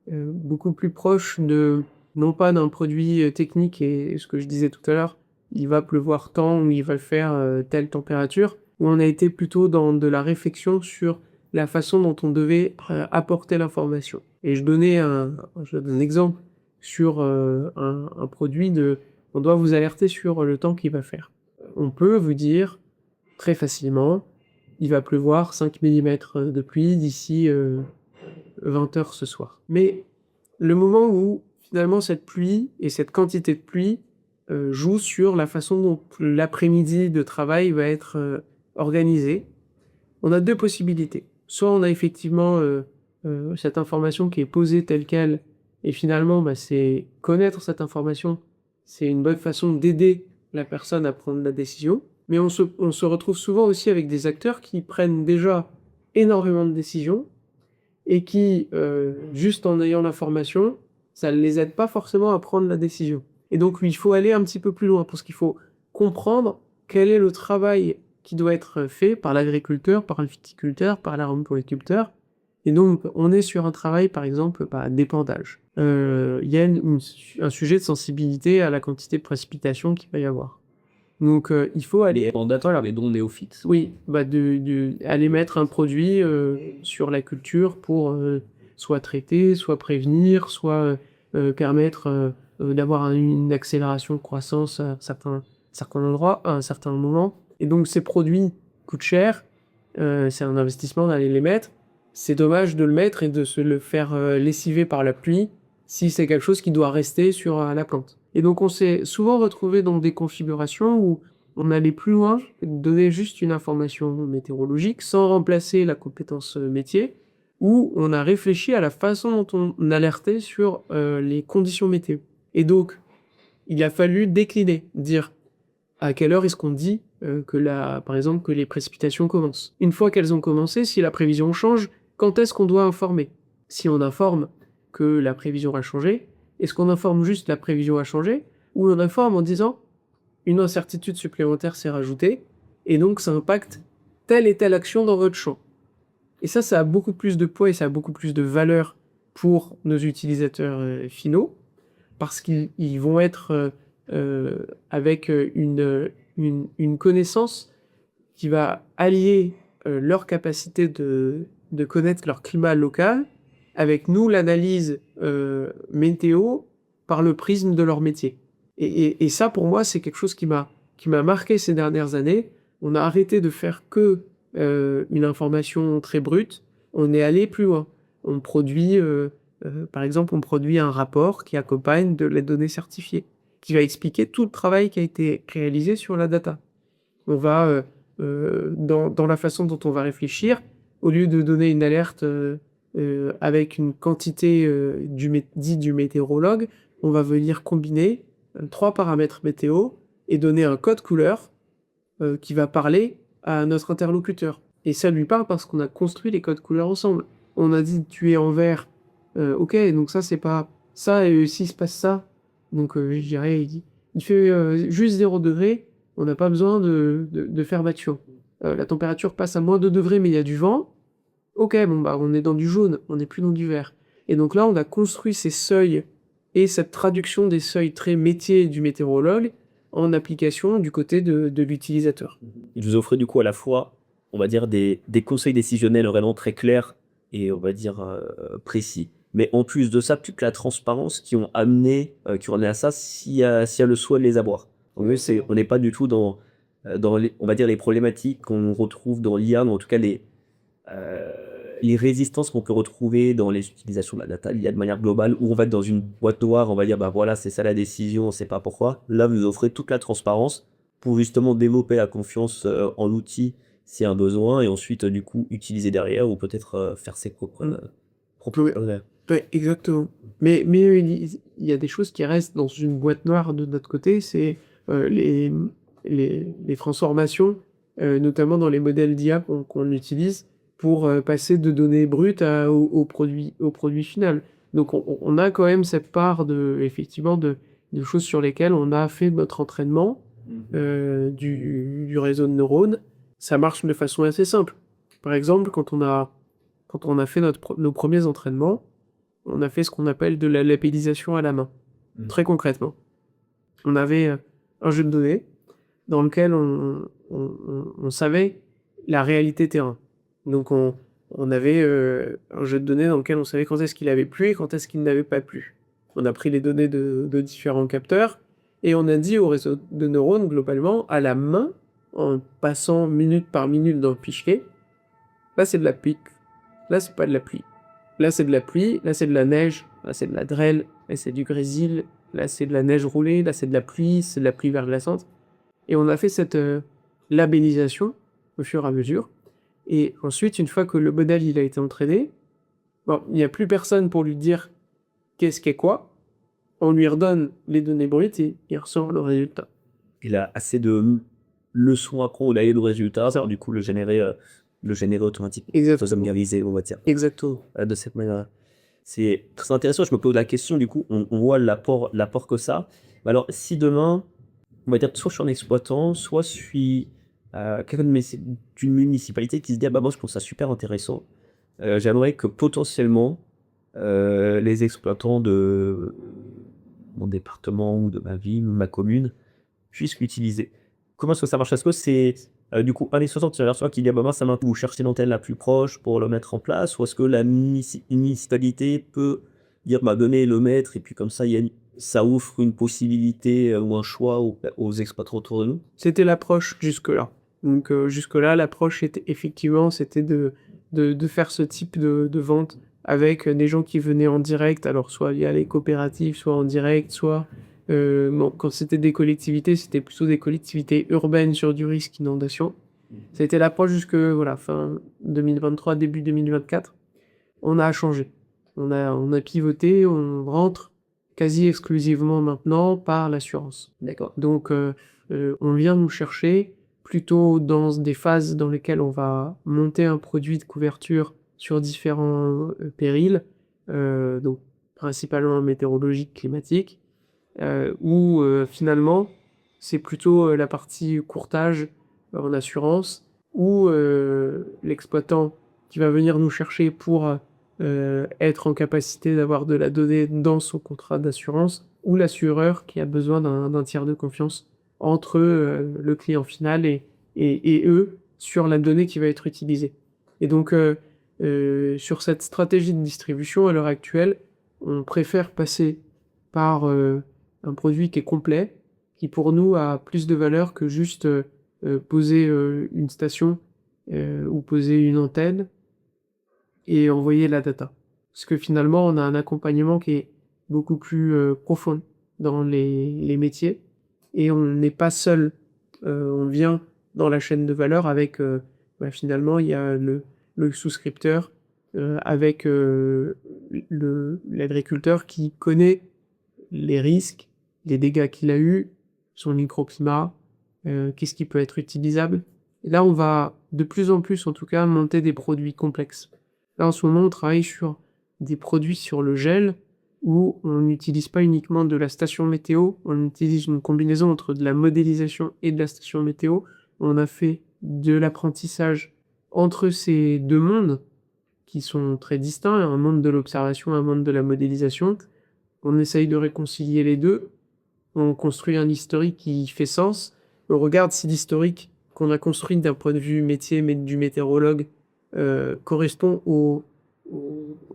beaucoup plus proche non pas d'un produit technique et ce que je disais tout à l'heure, il va pleuvoir tant ou il va faire telle température, où on a été plutôt dans de la réflexion sur la façon dont on devait apporter l'information. Et je donne un exemple sur un produit on doit vous alerter sur le temps qu'il va faire. On peut vous dire très facilement, il va pleuvoir 5 mm de pluie d'ici 20 heures ce soir. Mais le moment où finalement cette pluie et cette quantité de pluie jouent sur la façon dont l'après-midi de travail va être organisé, on a 2 possibilités. Soit on a effectivement cette information qui est posée telle quelle Et finalement, c'est connaître cette information, c'est une bonne façon d'aider la personne à prendre la décision. Mais on se retrouve souvent aussi avec des acteurs qui prennent déjà énormément de décisions et qui, juste en ayant l'information, ça ne les aide pas forcément à prendre la décision. Et donc, il faut aller un petit peu plus loin parce qu'il faut comprendre quel est le travail qui doit être fait par l'agriculteur, par le viticulteur, par l'arboriculteur. Et donc, on est sur un travail, par exemple, d'épandage. Il y a un sujet de sensibilité à la quantité de précipitation qu'il va y avoir. Donc, il faut aller... Les fondateurs, les dons néophytes. Oui, aller mettre un produit sur la culture pour soit traiter, soit prévenir, soit permettre d'avoir une accélération de croissance à certains endroits, à un certain moment. Et donc ces produits coûtent cher, c'est un investissement d'aller les mettre. C'est dommage de le mettre et de se le faire lessiver par la pluie si c'est quelque chose qui doit rester sur la plante. Et donc on s'est souvent retrouvé dans des configurations où on allait plus loin, donner juste une information météorologique sans remplacer la compétence métier, où on a réfléchi à la façon dont on alertait sur les conditions météo. Et donc, il a fallu décliner, dire à quelle heure est-ce qu'on dit par exemple, que les précipitations commencent. Une fois qu'elles ont commencé, si la prévision change, quand est-ce qu'on doit informer? Si on informe que la prévision a changé, est-ce qu'on informe juste la prévision a changé, ou on informe en disant une incertitude supplémentaire s'est rajoutée, et donc ça impacte telle et telle action dans votre champ. Et ça a beaucoup plus de poids et ça a beaucoup plus de valeur pour nos utilisateurs finaux, parce qu'ils vont être avec une connaissance qui va allier leur capacité de connaître leur climat local avec nous, l'analyse météo par le prisme de leur métier. Et ça, pour moi, c'est quelque chose qui m'a marqué ces dernières années. On a arrêté de faire que une information très brute. On est allé plus loin. On produit, par exemple, un rapport qui accompagne de les données certifiées, qui va expliquer tout le travail qui a été réalisé sur la data. On va, dans la façon dont on va réfléchir, au lieu de donner une alerte avec une quantité dit du météorologue, on va venir combiner 3 paramètres météo et donner un code couleur qui va parler à notre interlocuteur. Et ça lui parle parce qu'on a construit les codes couleurs ensemble. On a dit tu es en vert, ok, donc ça c'est pas ça, et s'il se passe ça, donc je dirais il fait juste 0 degré, on n'a pas besoin de faire batture. La température passe à moins 2 degrés mais il y a du vent, ok, on est dans du jaune, on n'est plus dans du vert. Et donc là on a construit ces seuils et cette traduction des seuils très métiers du météorologue en application du côté de l'utilisateur. Il vous offrait du coup à la fois, on va dire, des conseils décisionnels vraiment très clairs et on va dire précis. Mais en plus de ça, toute la transparence qui ont amené à ça s'il y a le souhait de les avoir. En fait, on n'est pas du tout dans on va dire, les problématiques qu'on retrouve dans l'IA, mais en tout cas les résistances qu'on peut retrouver dans les utilisations de la data, l'IA de manière globale, où on va être dans une boîte noire, on va dire, voilà, c'est ça la décision, on sait pas pourquoi. Là, vous offrez toute la transparence pour justement développer la confiance en l'outil s'il y a un besoin, et ensuite, du coup, utiliser derrière, ou peut-être faire ses propres... Ouais, exactement. Mais il y a des choses qui restent dans une boîte noire de notre côté, c'est les transformations, notamment dans les modèles d'IA qu'on utilise pour passer de données brutes au produit final. Donc on a quand même cette part effectivement de choses sur lesquelles on a fait notre entraînement du réseau de neurones. Ça marche de façon assez simple. Par exemple, quand on a fait nos premiers entraînements, on a fait ce qu'on appelle de la labellisation à la main. Très concrètement. On avait un jeu de données dans lequel on savait la réalité terrain. Donc on avait un jeu de données dans lequel on savait quand est-ce qu'il avait plu et quand est-ce qu'il n'avait pas plu. On a pris les données de différents capteurs et on a dit au réseau de neurones, globalement, à la main, en passant minute par minute dans le fichier, là c'est de la pluie, là c'est pas de la pluie. Là, c'est de la pluie, là, c'est de la neige, là, c'est de la grêle, là, c'est du grésil, là, c'est de la neige roulée, là, c'est de la pluie verglaçante. Et on a fait cette labellisation au fur et à mesure. Et ensuite, une fois que le modèle il a été entraîné, il n'y a plus personne pour lui dire qu'est-ce qu'est quoi, on lui redonne les données brutes et il ressort le résultat. Il a assez de leçons à prendre d'aller le résultat Ça. pour du coup le générer automatiquement. Exactement. Familiariser, on va dire, Exactement. de cette manière-là. C'est très intéressant. Je me pose la question, du coup, on voit l'apport que ça. Mais alors, si demain, on va dire, soit je suis un exploitant, soit je suis quelqu'un d'une municipalité qui se dit, ah bah moi je trouve ça super intéressant. J'aimerais que potentiellement les exploitants de mon département ou de ma ville ou de ma commune puissent l'utiliser. Comment est-ce que ça marche? Est-ce que c'est du coup un exploitant qui vers soi qui dit, ah bah moi ça m'intéresse, vous cherchez l'antenne la plus proche pour le mettre en place, ou est-ce que la municipalité peut dire, bah donnez le mètre, et puis comme ça, ça offre une possibilité ou un choix aux exploitants autour de nous? C'était l'approche jusque-là. Donc jusque-là, l'approche était effectivement, c'était de faire ce type de vente avec des gens qui venaient en direct, alors soit via les coopératives, soit en direct, soit bon, quand c'était des collectivités, c'était plutôt des collectivités urbaines sur du risque inondation. C'était l'approche jusque voilà, fin 2023, début 2024. On a changé. On a pivoté, on rentre quasi exclusivement maintenant par l'assurance. D'accord. Donc on vient nous chercher plutôt dans des phases dans lesquelles on va monter un produit de couverture sur différents périls, donc principalement météorologiques, climatiques, où finalement c'est plutôt la partie courtage en assurance, où l'exploitant qui va venir nous chercher pour être en capacité d'avoir de la donnée dans son contrat d'assurance, ou l'assureur qui a besoin d'un tiers de confiance entre le client final et eux sur la donnée qui va être utilisée. Et donc, sur cette stratégie de distribution, à l'heure actuelle, on préfère passer par un produit qui est complet, qui pour nous a plus de valeur que juste poser une station ou poser une antenne et envoyer la data. Parce que finalement, on a un accompagnement qui est beaucoup plus profond dans les métiers et on n'est pas seul. On vient dans la chaîne de valeur avec, finalement, il y a le souscripteur avec l'agriculteur qui connaît les risques, les dégâts qu'il a eus, son microclimat, qu'est-ce qui peut être utilisable. Et là, on va de plus en plus, en tout cas, monter des produits complexes. Là, en ce moment, on travaille sur des produits sur le gel où on n'utilise pas uniquement de la station météo, on utilise une combinaison entre de la modélisation et de la station météo. On a fait de l'apprentissage entre ces deux mondes qui sont très distincts, un monde de l'observation, un monde de la modélisation. On essaye de réconcilier les deux, on construit un historique qui fait sens, on regarde si l'historique qu'on a construit d'un point de vue métier du météorologue correspond aux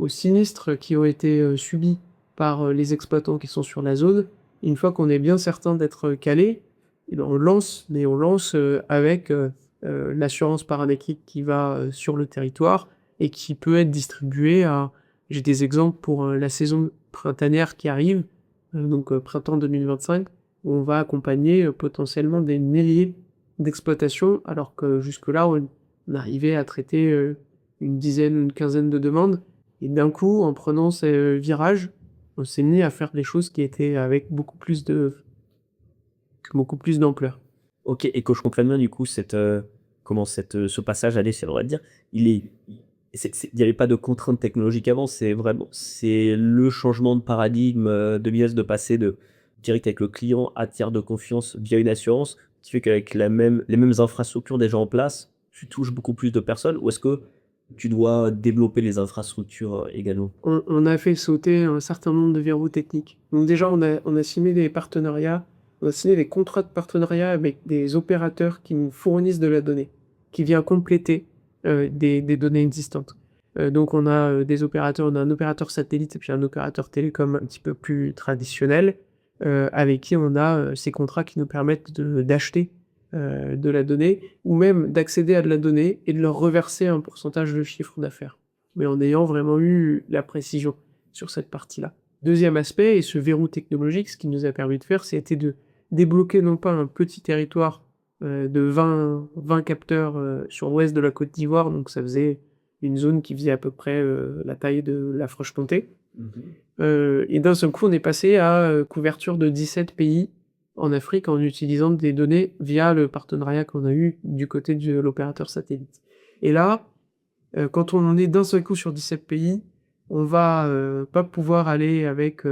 sinistres qui ont été subis par les exploitants qui sont sur la zone. Une fois qu'on est bien certain d'être calé, eh ben on lance avec l'assurance paramétrique qui va sur le territoire et qui peut être distribuée à... J'ai des exemples pour la saison printanière qui arrive, donc printemps 2025, où on va accompagner potentiellement des milliers d'exploitations, alors que jusque-là, on arrivait à traiter une dizaine, une quinzaine de demandes. Et d'un coup, en prenant ces virages, on s'est mis à faire des choses qui étaient avec beaucoup plus d'ampleur. Ok, et que je comprenne bien, du coup, ce passage à l'échelle, on va dire, il n'y avait pas de contraintes technologiques avant, c'est le changement de paradigme de business, de passer de direct avec le client à tiers de confiance via une assurance, qui fait qu'avec les mêmes infrastructures déjà en place, tu touches beaucoup plus de personnes, ou est-ce que tu dois développer les infrastructures également? On a fait sauter un certain nombre de verrous techniques. Donc déjà, on a signé des partenariats, on a signé des contrats de partenariat avec des opérateurs qui nous fournissent de la donnée, qui vient compléter des données existantes. Donc on a des opérateurs, on a un opérateur satellite et puis un opérateur télécom un petit peu plus traditionnel, avec qui on a ces contrats qui nous permettent d'acheter de la donnée, ou même d'accéder à de la donnée et de leur reverser un pourcentage de chiffre d'affaires, mais en ayant vraiment eu la précision sur cette partie-là. Deuxième aspect, et ce verrou technologique, ce qui nous a permis de faire, c'était de débloquer non pas un petit territoire de 20 capteurs sur l'ouest de la Côte d'Ivoire, donc ça faisait une zone qui faisait à peu près la taille de la Franche-Comté, Et d'un seul coup, on est passé à couverture de 17 pays en Afrique en utilisant des données via le partenariat qu'on a eu du côté de l'opérateur satellite. Et là, quand on en est d'un seul coup sur 17 pays, on va pas pouvoir aller avec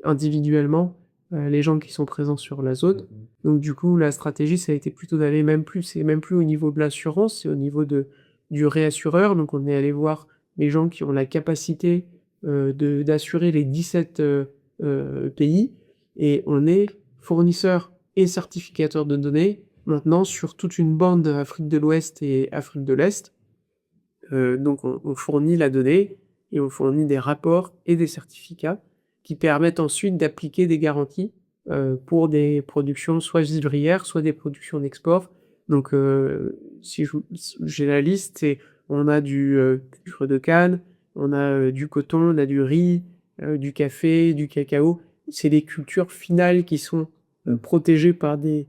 individuellement les gens qui sont présents sur la zone. Donc du coup, la stratégie, ça a été plutôt d'aller c'est même plus au niveau de l'assurance, c'est au niveau du réassureur. Donc on est allé voir les gens qui ont la capacité d'assurer les 17 pays, et on est fournisseur et certificateur de données maintenant sur toute une bande Afrique de l'Ouest et Afrique de l'Est. Donc on fournit la donnée et on fournit des rapports et des certificats qui permettent ensuite d'appliquer des garanties pour des productions soit vivrières, soit des productions d'export. Donc si j'ai la liste, on a du sucre de canne, on a du coton, on a du riz, du café, du cacao. C'est des cultures finales qui sont protégées par des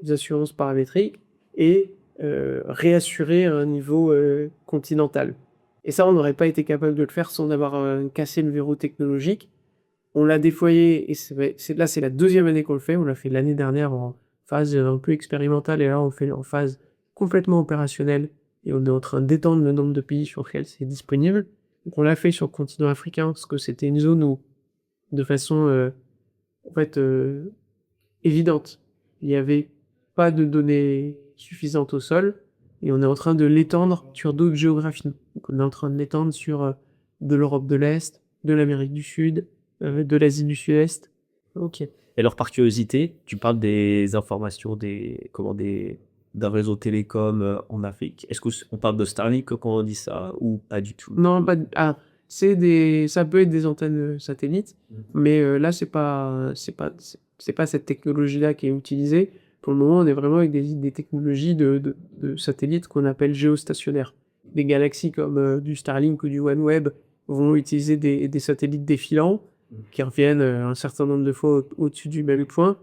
assurances paramétriques et réassurées à un niveau continental. Et ça, on n'aurait pas été capable de le faire sans avoir cassé le verrou technologique. On l'a déployé, et c'est la deuxième année qu'on le fait. On l'a fait l'année dernière en phase un peu expérimentale, et là, on le fait en phase complètement opérationnelle. Et on est en train d'étendre le nombre de pays sur lesquels c'est disponible. Donc on l'a fait sur le continent africain, parce que c'était une zone où, de façon en fait, évidente, il n'y avait pas de données suffisantes au sol, et on est en train de l'étendre sur d'autres géographies. Donc on est en train de l'étendre sur de l'Europe de l'Est, de l'Amérique du Sud, de l'Asie du Sud-Est. Ok. Et alors, par curiosité, tu parles des informations d'un réseau télécom en Afrique. Est-ce qu'on parle de Starlink quand on dit ça ou pas du tout? Non, pas. Ça peut être des antennes satellites, mais là, c'est pas cette technologie-là qui est utilisée. Pour le moment, on est vraiment avec des technologies de satellites qu'on appelle géostationnaires. Des galaxies comme du Starlink ou du OneWeb vont utiliser des satellites défilants qui reviennent un certain nombre de fois au-dessus du même point.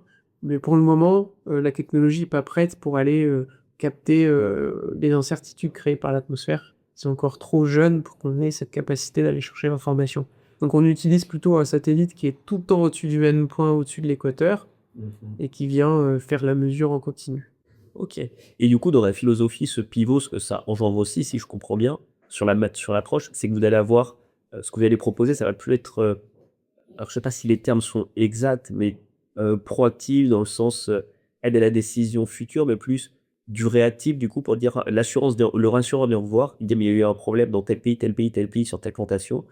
Mais pour le moment, la technologie n'est pas prête pour aller capter les incertitudes créées par l'atmosphère. C'est encore trop jeune pour qu'on ait cette capacité d'aller chercher l'information. Donc on utilise plutôt un satellite qui est tout le temps au-dessus du même point, au-dessus de l'équateur, et qui vient faire la mesure en continu. Ok. Et du coup, dans la philosophie, ce pivot, ce que ça engendre aussi, si je comprends bien, sur l'approche, c'est que vous allez avoir, ce que vous allez proposer, ça va plus être, alors je sais pas si les termes sont exacts, mais proactif dans le sens aide à la décision future, mais plus du réactif, du coup, pour dire le rassureur vient vous voir, il dit mais il y a eu un problème dans tel pays, tel pays, tel pays, sur telle plantation.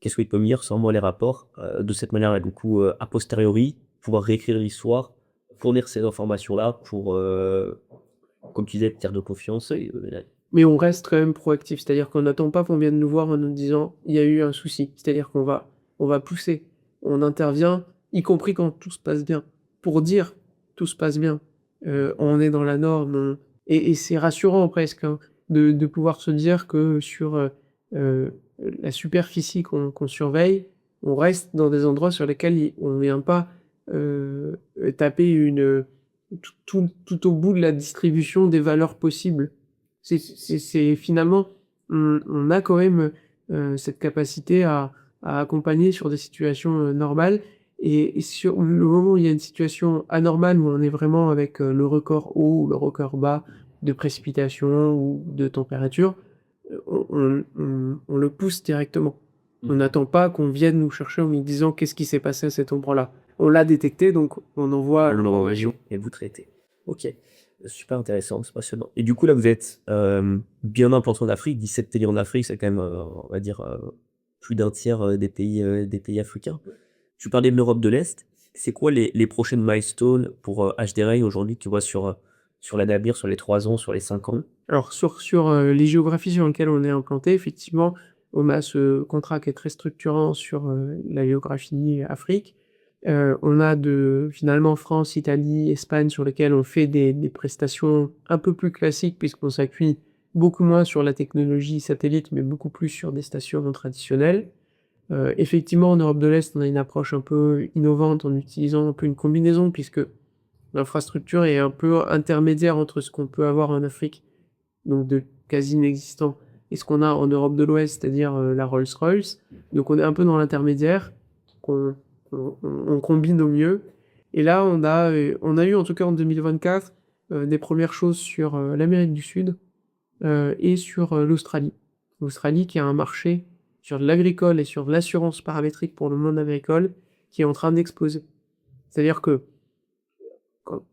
Qu'est-ce qu'il peut me dire sans moi les rapports de cette manière-là, du coup, a posteriori, pouvoir réécrire l'histoire, fournir ces informations-là pour, comme tu disais, tiers de confiance. Mais on reste quand même proactif, c'est-à-dire qu'on n'attend pas qu'on vienne nous voir en nous disant il y a eu un souci. C'est-à-dire qu'on va pousser, on intervient, y compris quand tout se passe bien, pour dire tout se passe bien. On est dans la norme, et c'est rassurant presque hein, de pouvoir se dire que sur la superficie qu'on surveille, on reste dans des endroits sur lesquels on ne vient pas taper tout au bout de la distribution des valeurs possibles. C'est finalement, on a quand même cette capacité à accompagner sur des situations normales, et sur le moment où il y a une situation anormale, où on est vraiment avec le record haut ou le record bas de précipitation ou de température, on le pousse directement. On n'attend pas qu'on vienne nous chercher en nous disant qu'est-ce qui s'est passé à cet endroit-là. On l'a détecté, donc on envoie en région et vous traitez. Ok, super intéressant, c'est passionnant. Et du coup, là, vous êtes bien implanté en Afrique, 17 pays en Afrique, c'est quand même, on va dire, plus d'un tiers des pays africains. Tu parlais de l'Europe de l'Est. C'est quoi les prochaines milestones pour HDRail aujourd'hui, tu vois, sur l'année à venir, sur les 3 ans, sur les 5 ans? Alors sur les géographies sur lesquelles on est implanté, effectivement, on a ce contrat qui est très structurant sur la géographie Afrique. On a finalement France, Italie, Espagne, sur lesquelles on fait des prestations un peu plus classiques, puisqu'on s'appuie beaucoup moins sur la technologie satellite, mais beaucoup plus sur des stations non traditionnelles. Effectivement, en Europe de l'Est, on a une approche un peu innovante en utilisant un peu une combinaison, puisque l'infrastructure est un peu intermédiaire entre ce qu'on peut avoir en Afrique, donc de quasi inexistant, et ce qu'on a en Europe de l'Ouest, c'est-à-dire la Rolls-Royce. Donc on est un peu dans l'intermédiaire, on combine au mieux. Et là, on a eu en tout cas en 2024 des premières choses sur l'Amérique du Sud et sur l'Australie. L'Australie qui a un marché sur l'agricole et sur l'assurance paramétrique pour le monde agricole qui est en train d'exploser. C'est-à-dire que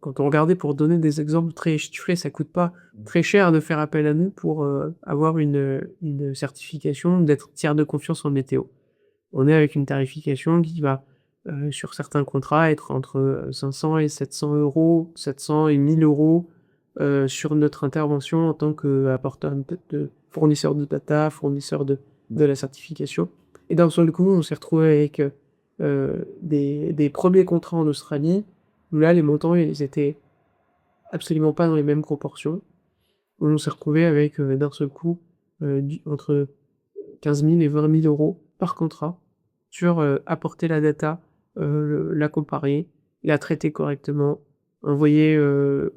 quand on regardait, pour donner des exemples très chiffrés, ça coûte pas très cher de faire appel à nous pour avoir une certification d'être tiers de confiance en météo. On est avec une tarification qui va, sur certains contrats, être entre 500 et 700 euros, 700 et 1000 euros sur notre intervention en tant qu'apporteur de fournisseur de data, fournisseur de la certification. Et d'un seul coup, on s'est retrouvé avec des premiers contrats en Australie, où là, les montants, ils étaient absolument pas dans les mêmes proportions. On s'est retrouvé avec, d'un seul coup, entre 15 000 et 20 000 euros par contrat sur apporter la data, la comparer, la traiter correctement, envoyer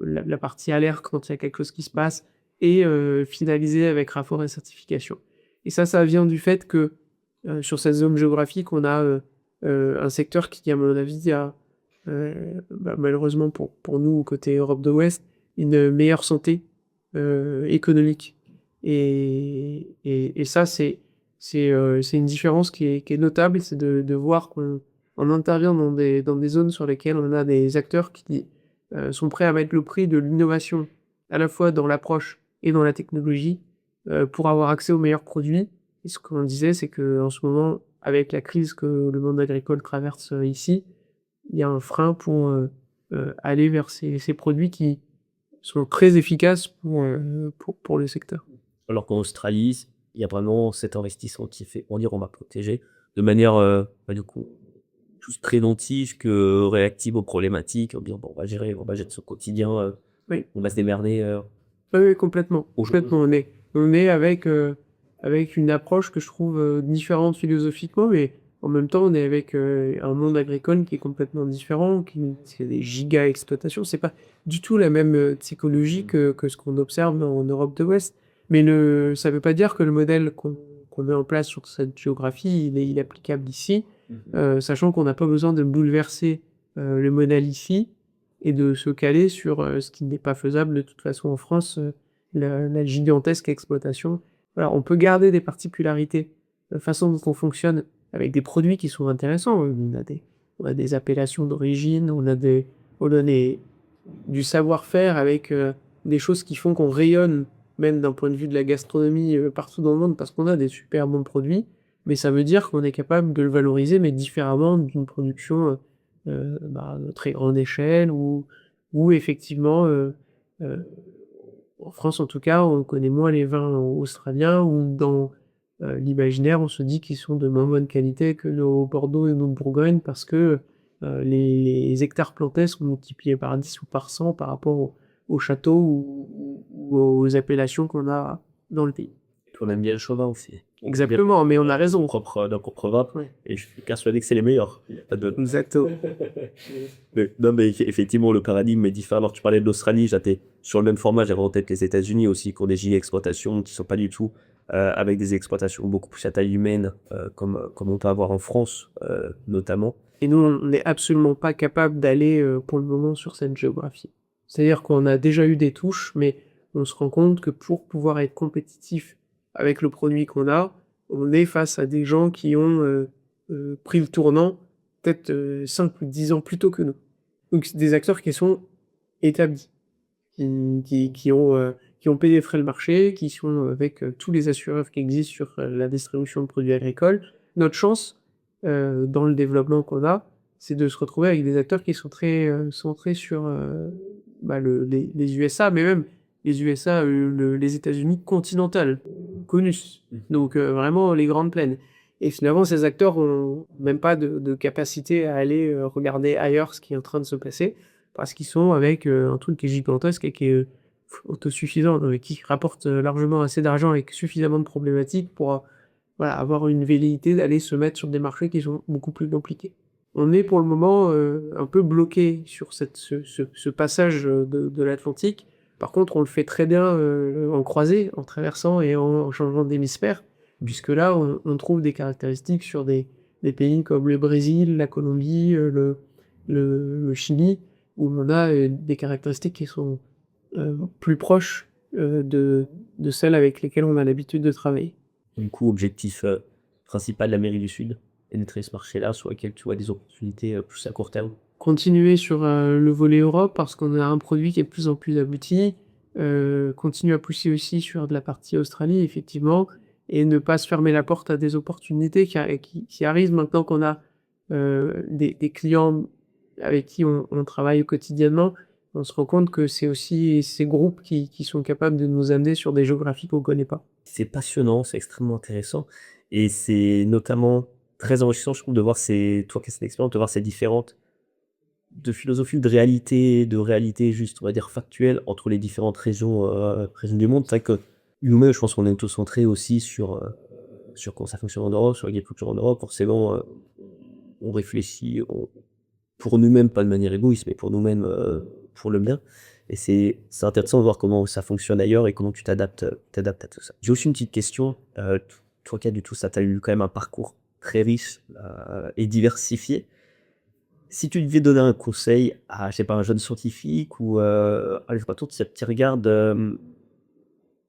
la partie alerte quand il y a quelque chose qui se passe, et finaliser avec rapport et certification. Et ça vient du fait que sur cette zone géographique, on a un secteur qui, à mon avis, a malheureusement pour nous, côté Europe de l'Ouest, une meilleure santé économique. Et ça, c'est une différence qui est notable, c'est de voir qu'on intervient dans des zones sur lesquelles on a des acteurs qui sont prêts à mettre le prix de l'innovation, à la fois dans l'approche et dans la technologie, pour avoir accès aux meilleurs produits. Et ce qu'on disait, c'est qu'en ce moment, avec la crise que le monde agricole traverse ici, il y a un frein pour aller vers ces produits qui sont très efficaces pour le secteur. Alors qu'en Australie, il y a vraiment cet investissement qui fait, on va protéger de manière, du coup, plus préventive que réactive aux problématiques, en disant, bon, on va gérer son quotidien, Oui. on va se démerder. Oui, complètement. Aujourd'hui. Complètement. On est avec une approche que je trouve différente philosophiquement, mais en même temps, on est avec un monde agricole qui est complètement différent, c'est des giga-exploitations. C'est pas du tout la même psychologie que ce qu'on observe en Europe de l'Ouest. Mais ça veut pas dire que le modèle qu'on met en place sur cette géographie, il est applicable ici, sachant qu'on n'a pas besoin de bouleverser le modèle ici et de se caler sur ce qui n'est pas faisable de toute façon en France, la gigantesque exploitation. Voilà, on peut garder des particularités, la façon dont on fonctionne avec des produits qui sont intéressants. On a des appellations d'origine, on a du savoir-faire avec des choses qui font qu'on rayonne, même d'un point de vue de la gastronomie, partout dans le monde, parce qu'on a des super bons produits, mais ça veut dire qu'on est capable de le valoriser, mais différemment d'une production de très grande échelle, ou effectivement, en France en tout cas, on connaît moins les vins australiens, ou dans l'imaginaire, on se dit qu'ils sont de moins bonne qualité que nos Bordeaux et nos Bourgogne, parce que les hectares plantés sont multipliés par 10 ou par 100 par rapport au château ou aux appellations qu'on a dans le pays. On aime bien le chauvin aussi. Exactement, mais on a raison. Nos propres vin, Ouais. et je suis persuadé que c'est les meilleurs. Il y a pas de- Exactement. Non, mais effectivement, le paradigme est différent. Alors, tu parlais de l'Australie, j'étais sur le même format, j'avais en tête les États-Unis aussi, qui ont des giga-exploitations qui sont pas du tout avec des exploitations beaucoup plus à taille humaine, comme on peut avoir en France, notamment. Et nous, on n'est absolument pas capable d'aller pour le moment sur cette géographie. C'est-à-dire qu'on a déjà eu des touches, mais on se rend compte que pour pouvoir être compétitif avec le produit qu'on a, on est face à des gens qui ont pris le tournant peut-être 5 ou 10 ans plus tôt que nous. Donc c'est des acteurs qui sont établis, qui ont payé frais le marché, qui sont avec tous les assureurs qui existent sur la distribution de produits agricoles. Notre chance, dans le développement qu'on a, c'est de se retrouver avec des acteurs qui sont très centrés sur les USA, mais même les USA, les États-Unis continentales, connus. Donc vraiment les grandes plaines. Et finalement, ces acteurs ont même pas de capacité à aller regarder ailleurs ce qui est en train de se passer, parce qu'ils sont avec un truc qui est gigantesque et qui est autosuffisant, qui rapporte largement assez d'argent avec suffisamment de problématiques pour avoir une velléité d'aller se mettre sur des marchés qui sont beaucoup plus compliqués. On est pour le moment un peu bloqué sur ce passage de l'Atlantique, Par contre, on le fait très bien en croisée, en traversant et en changeant d'hémisphère, puisque là, on trouve des caractéristiques sur des pays comme le Brésil, la Colombie, le Chili, où on a des caractéristiques qui sont plus proches de celles avec lesquelles on a l'habitude de travailler. Du coup, objectif principal de l'Amérique du Sud, pénétrer ce marché-là sur lequel tu vois des opportunités plus à court terme. Continuer sur le volet Europe parce qu'on a un produit qui est de plus en plus abouti. Continuer à pousser aussi sur de la partie Australie, effectivement, et ne pas se fermer la porte à des opportunités qui arrivent maintenant qu'on a des clients avec qui on travaille quotidiennement. On se rend compte que c'est aussi ces groupes qui sont capables de nous amener sur des géographies qu'on connaît pas. C'est passionnant, c'est extrêmement intéressant et c'est notamment très enrichissant, je trouve, de voir toi qui as cette expérience, de voir ces différentes de philosophie ou de réalité juste, on va dire, factuelle entre les différentes régions du monde. C'est vrai que nous-mêmes, je pense qu'on est tous centrés aussi sur comment ça fonctionne en Europe, sur l'agriculture en Europe. Forcément, on réfléchit pour nous-mêmes, pas de manière égoïste, mais pour nous-mêmes, pour le bien. Et c'est intéressant de voir comment ça fonctionne ailleurs et comment tu t'adaptes à tout ça. J'ai aussi une petite question. Toi qui as du tout ça, tu as eu quand même un parcours très riche et diversifié. Si tu devais donner un conseil à, je sais pas, un jeune scientifique ou allez, je sais pas, toi, qui regarde,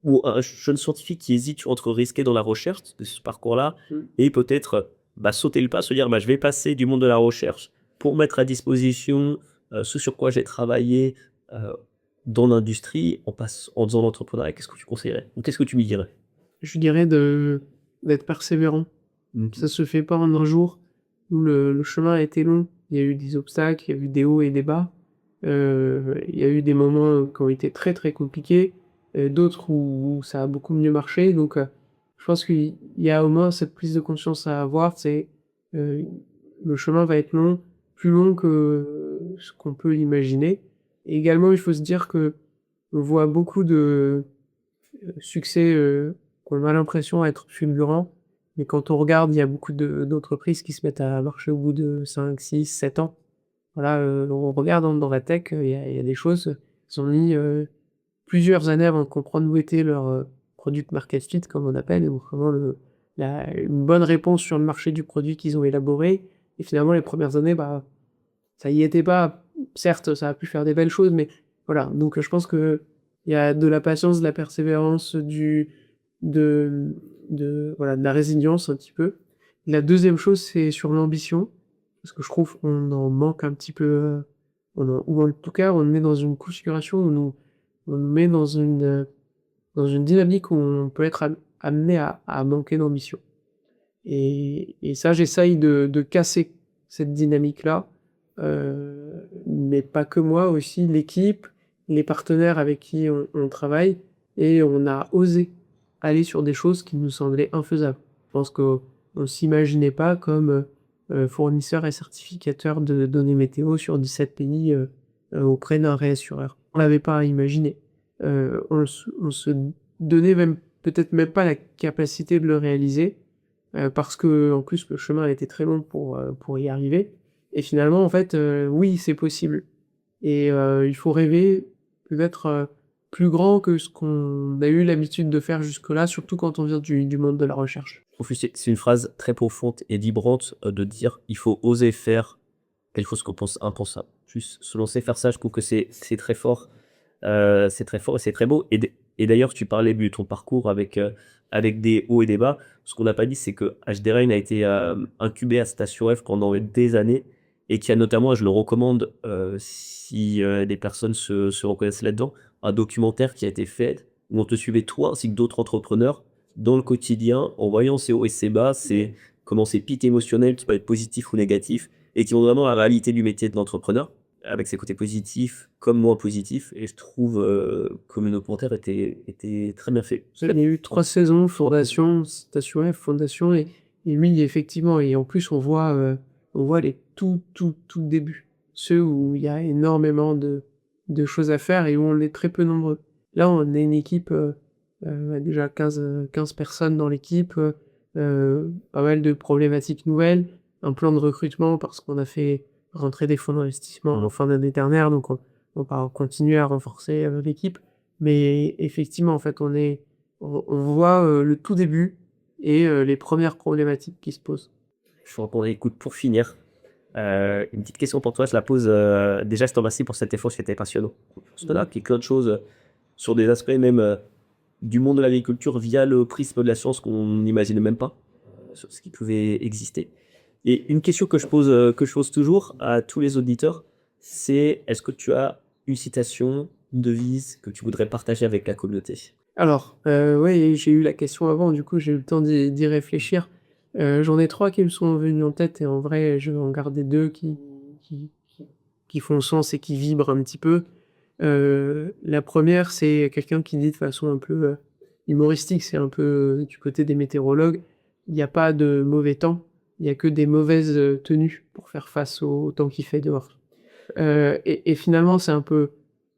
ou un jeune scientifique qui hésite entre risquer dans la recherche de ce parcours-là et peut-être sauter le pas, se dire je vais passer du monde de la recherche pour mettre à disposition ce sur quoi j'ai travaillé dans l'industrie en faisant l'entrepreneuriat, qu'est-ce que tu conseillerais? Ou qu'est-ce que tu lui dirais? Je dirais d'être persévérant. Ça se fait pas en un jour. Nous, le chemin a été long. Il y a eu des obstacles, il y a eu des hauts et des bas. Il y a eu des moments qui ont été très très compliqués, d'autres où ça a beaucoup mieux marché. Donc, je pense qu'il y a au moins cette prise de conscience à avoir. C'est le chemin va être long, plus long que ce qu'on peut imaginer. Et également, il faut se dire que on voit beaucoup de succès qu'on a l'impression être fulgurants. Mais quand on regarde, il y a beaucoup d'entreprises qui se mettent à marcher au bout de 5, 6, 7 ans. Voilà, on regarde dans la tech, il y a des choses, ils ont mis plusieurs années avant de comprendre où était leur product market fit, comme on appelle, donc vraiment une bonne réponse sur le marché du produit qu'ils ont élaboré. Et finalement, les premières années, ça y était pas. Certes, ça a pu faire des belles choses, mais voilà. Donc, je pense que il y a de la patience, de la persévérance, voilà, de la résilience un petit peu. La deuxième chose, c'est sur l'ambition, parce que je trouve qu'on en manque un petit peu, ou en tout cas, on est dans une configuration où on nous met dans une dynamique où on peut être amené à manquer d'ambition. Et ça, j'essaye de casser cette dynamique-là, mais pas que moi, aussi l'équipe, les partenaires avec qui on travaille, et on a osé aller sur des choses qui nous semblaient infaisables. Je pense qu'on s'imaginait pas comme fournisseur et certificateur de données météo sur 17 pays auprès d'un réassureur. On l'avait pas imaginé. On se donnait même peut-être même pas la capacité de le réaliser, parce que en plus le chemin a été très long pour y arriver. Et finalement, en fait, oui, c'est possible. Et il faut rêver peut-être plus grand que ce qu'on a eu l'habitude de faire jusque-là, surtout quand on vient du monde de la recherche. Je trouve que c'est une phrase très profonde et vibrante de dire il faut oser faire quelque chose qu'on pense impensable. Juste se lancer, faire ça, je trouve que c'est très fort. C'est très fort et c'est très beau. Et d'ailleurs, tu parlais de ton parcours avec des hauts et des bas. Ce qu'on n'a pas dit, c'est que HD Rain a été incubé à Station F pendant des années et qui a notamment, je le recommande si des personnes se reconnaissent là-dedans, un documentaire qui a été fait où on te suivait toi ainsi que d'autres entrepreneurs dans le quotidien en voyant ces hauts et ces bas, c'est comment ces pics émotionnels qui peuvent être positifs ou négatifs et qui ont vraiment la réalité du métier de l'entrepreneur avec ses côtés positifs comme moins positifs. Et je trouve que le documentaire était très bien fait. Il y a eu 3 saisons, Fondation, Station F, Fondation, et oui, effectivement, et en plus, on voit les tout débuts. Ceux où il y a énormément de choses à faire et où on est très peu nombreux. Là, on est une équipe, déjà 15 personnes dans l'équipe, pas mal de problématiques nouvelles, un plan de recrutement parce qu'on a fait rentrer des fonds d'investissement en fin d'année dernière, donc on va continuer à renforcer l'équipe. Mais effectivement, en fait, on voit le tout début et les premières problématiques qui se posent. Je suis en écoute pour finir. Une petite question pour toi, je la pose. Déjà, je te remercie pour cet effort, c'était passionnant. Cela, puis plein de choses sur des aspects même du monde de l'agriculture via le prisme de la science qu'on n'imaginait même pas, sur ce qui pouvait exister. Et une question que je pose toujours à tous les auditeurs, c'est est-ce que tu as une citation, une devise que tu voudrais partager avec la communauté? Alors, ouais, j'ai eu la question avant, du coup, j'ai eu le temps d'y réfléchir. J'en ai 3 qui me sont venus en tête et en vrai, je vais en garder 2 qui font sens et qui vibrent un petit peu. La première, c'est quelqu'un qui dit de façon un peu, humoristique, c'est un peu, du côté des météorologues: «Il y a pas de mauvais temps, il y a que des mauvaises, tenues pour faire face au temps qu'il fait dehors». Et finalement, c'est un peu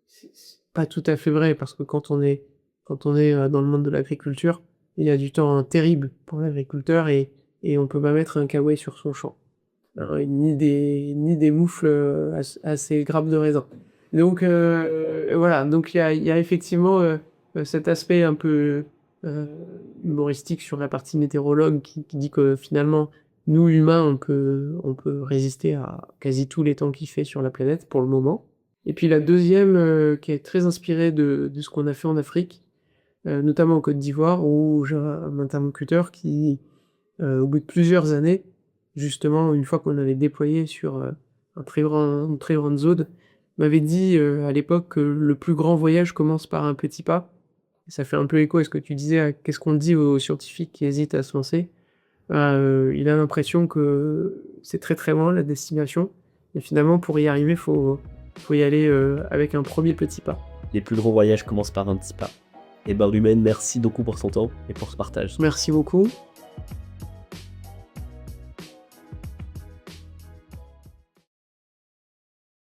c'est pas tout à fait vrai parce que quand on est dans le monde de l'agriculture, il y a du temps terrible pour l'agriculteur et on peut pas mettre un kawaii sur son champ, hein, ni des moufles, à ses grappes de raisin. Donc voilà, donc il y a effectivement, cet aspect un peu, heu, humoristique sur la partie météorologue qui dit que finalement, nous humains, on peut résister à quasi tous les temps qu'il fait sur la planète pour le moment. Et puis la deuxième, qui est très inspirée de ce qu'on a fait en Afrique, notamment en Côte d'Ivoire où j'ai un interlocuteur qui, au bout de plusieurs années, justement une fois qu'on avait déployé sur, une très grande zone, m'avait dit, à l'époque que le plus grand voyage commence par un petit pas. Ça fait un peu écho à ce que tu disais, qu'est-ce qu'on dit aux scientifiques qui hésitent à se lancer? Il a l'impression que c'est très, très loin la destination et finalement pour y arriver, faut y aller, avec un premier petit pas. Les plus gros voyages commencent par un petit pas. Et ben, Ruben, merci beaucoup pour ton temps et pour ce partage. Merci beaucoup.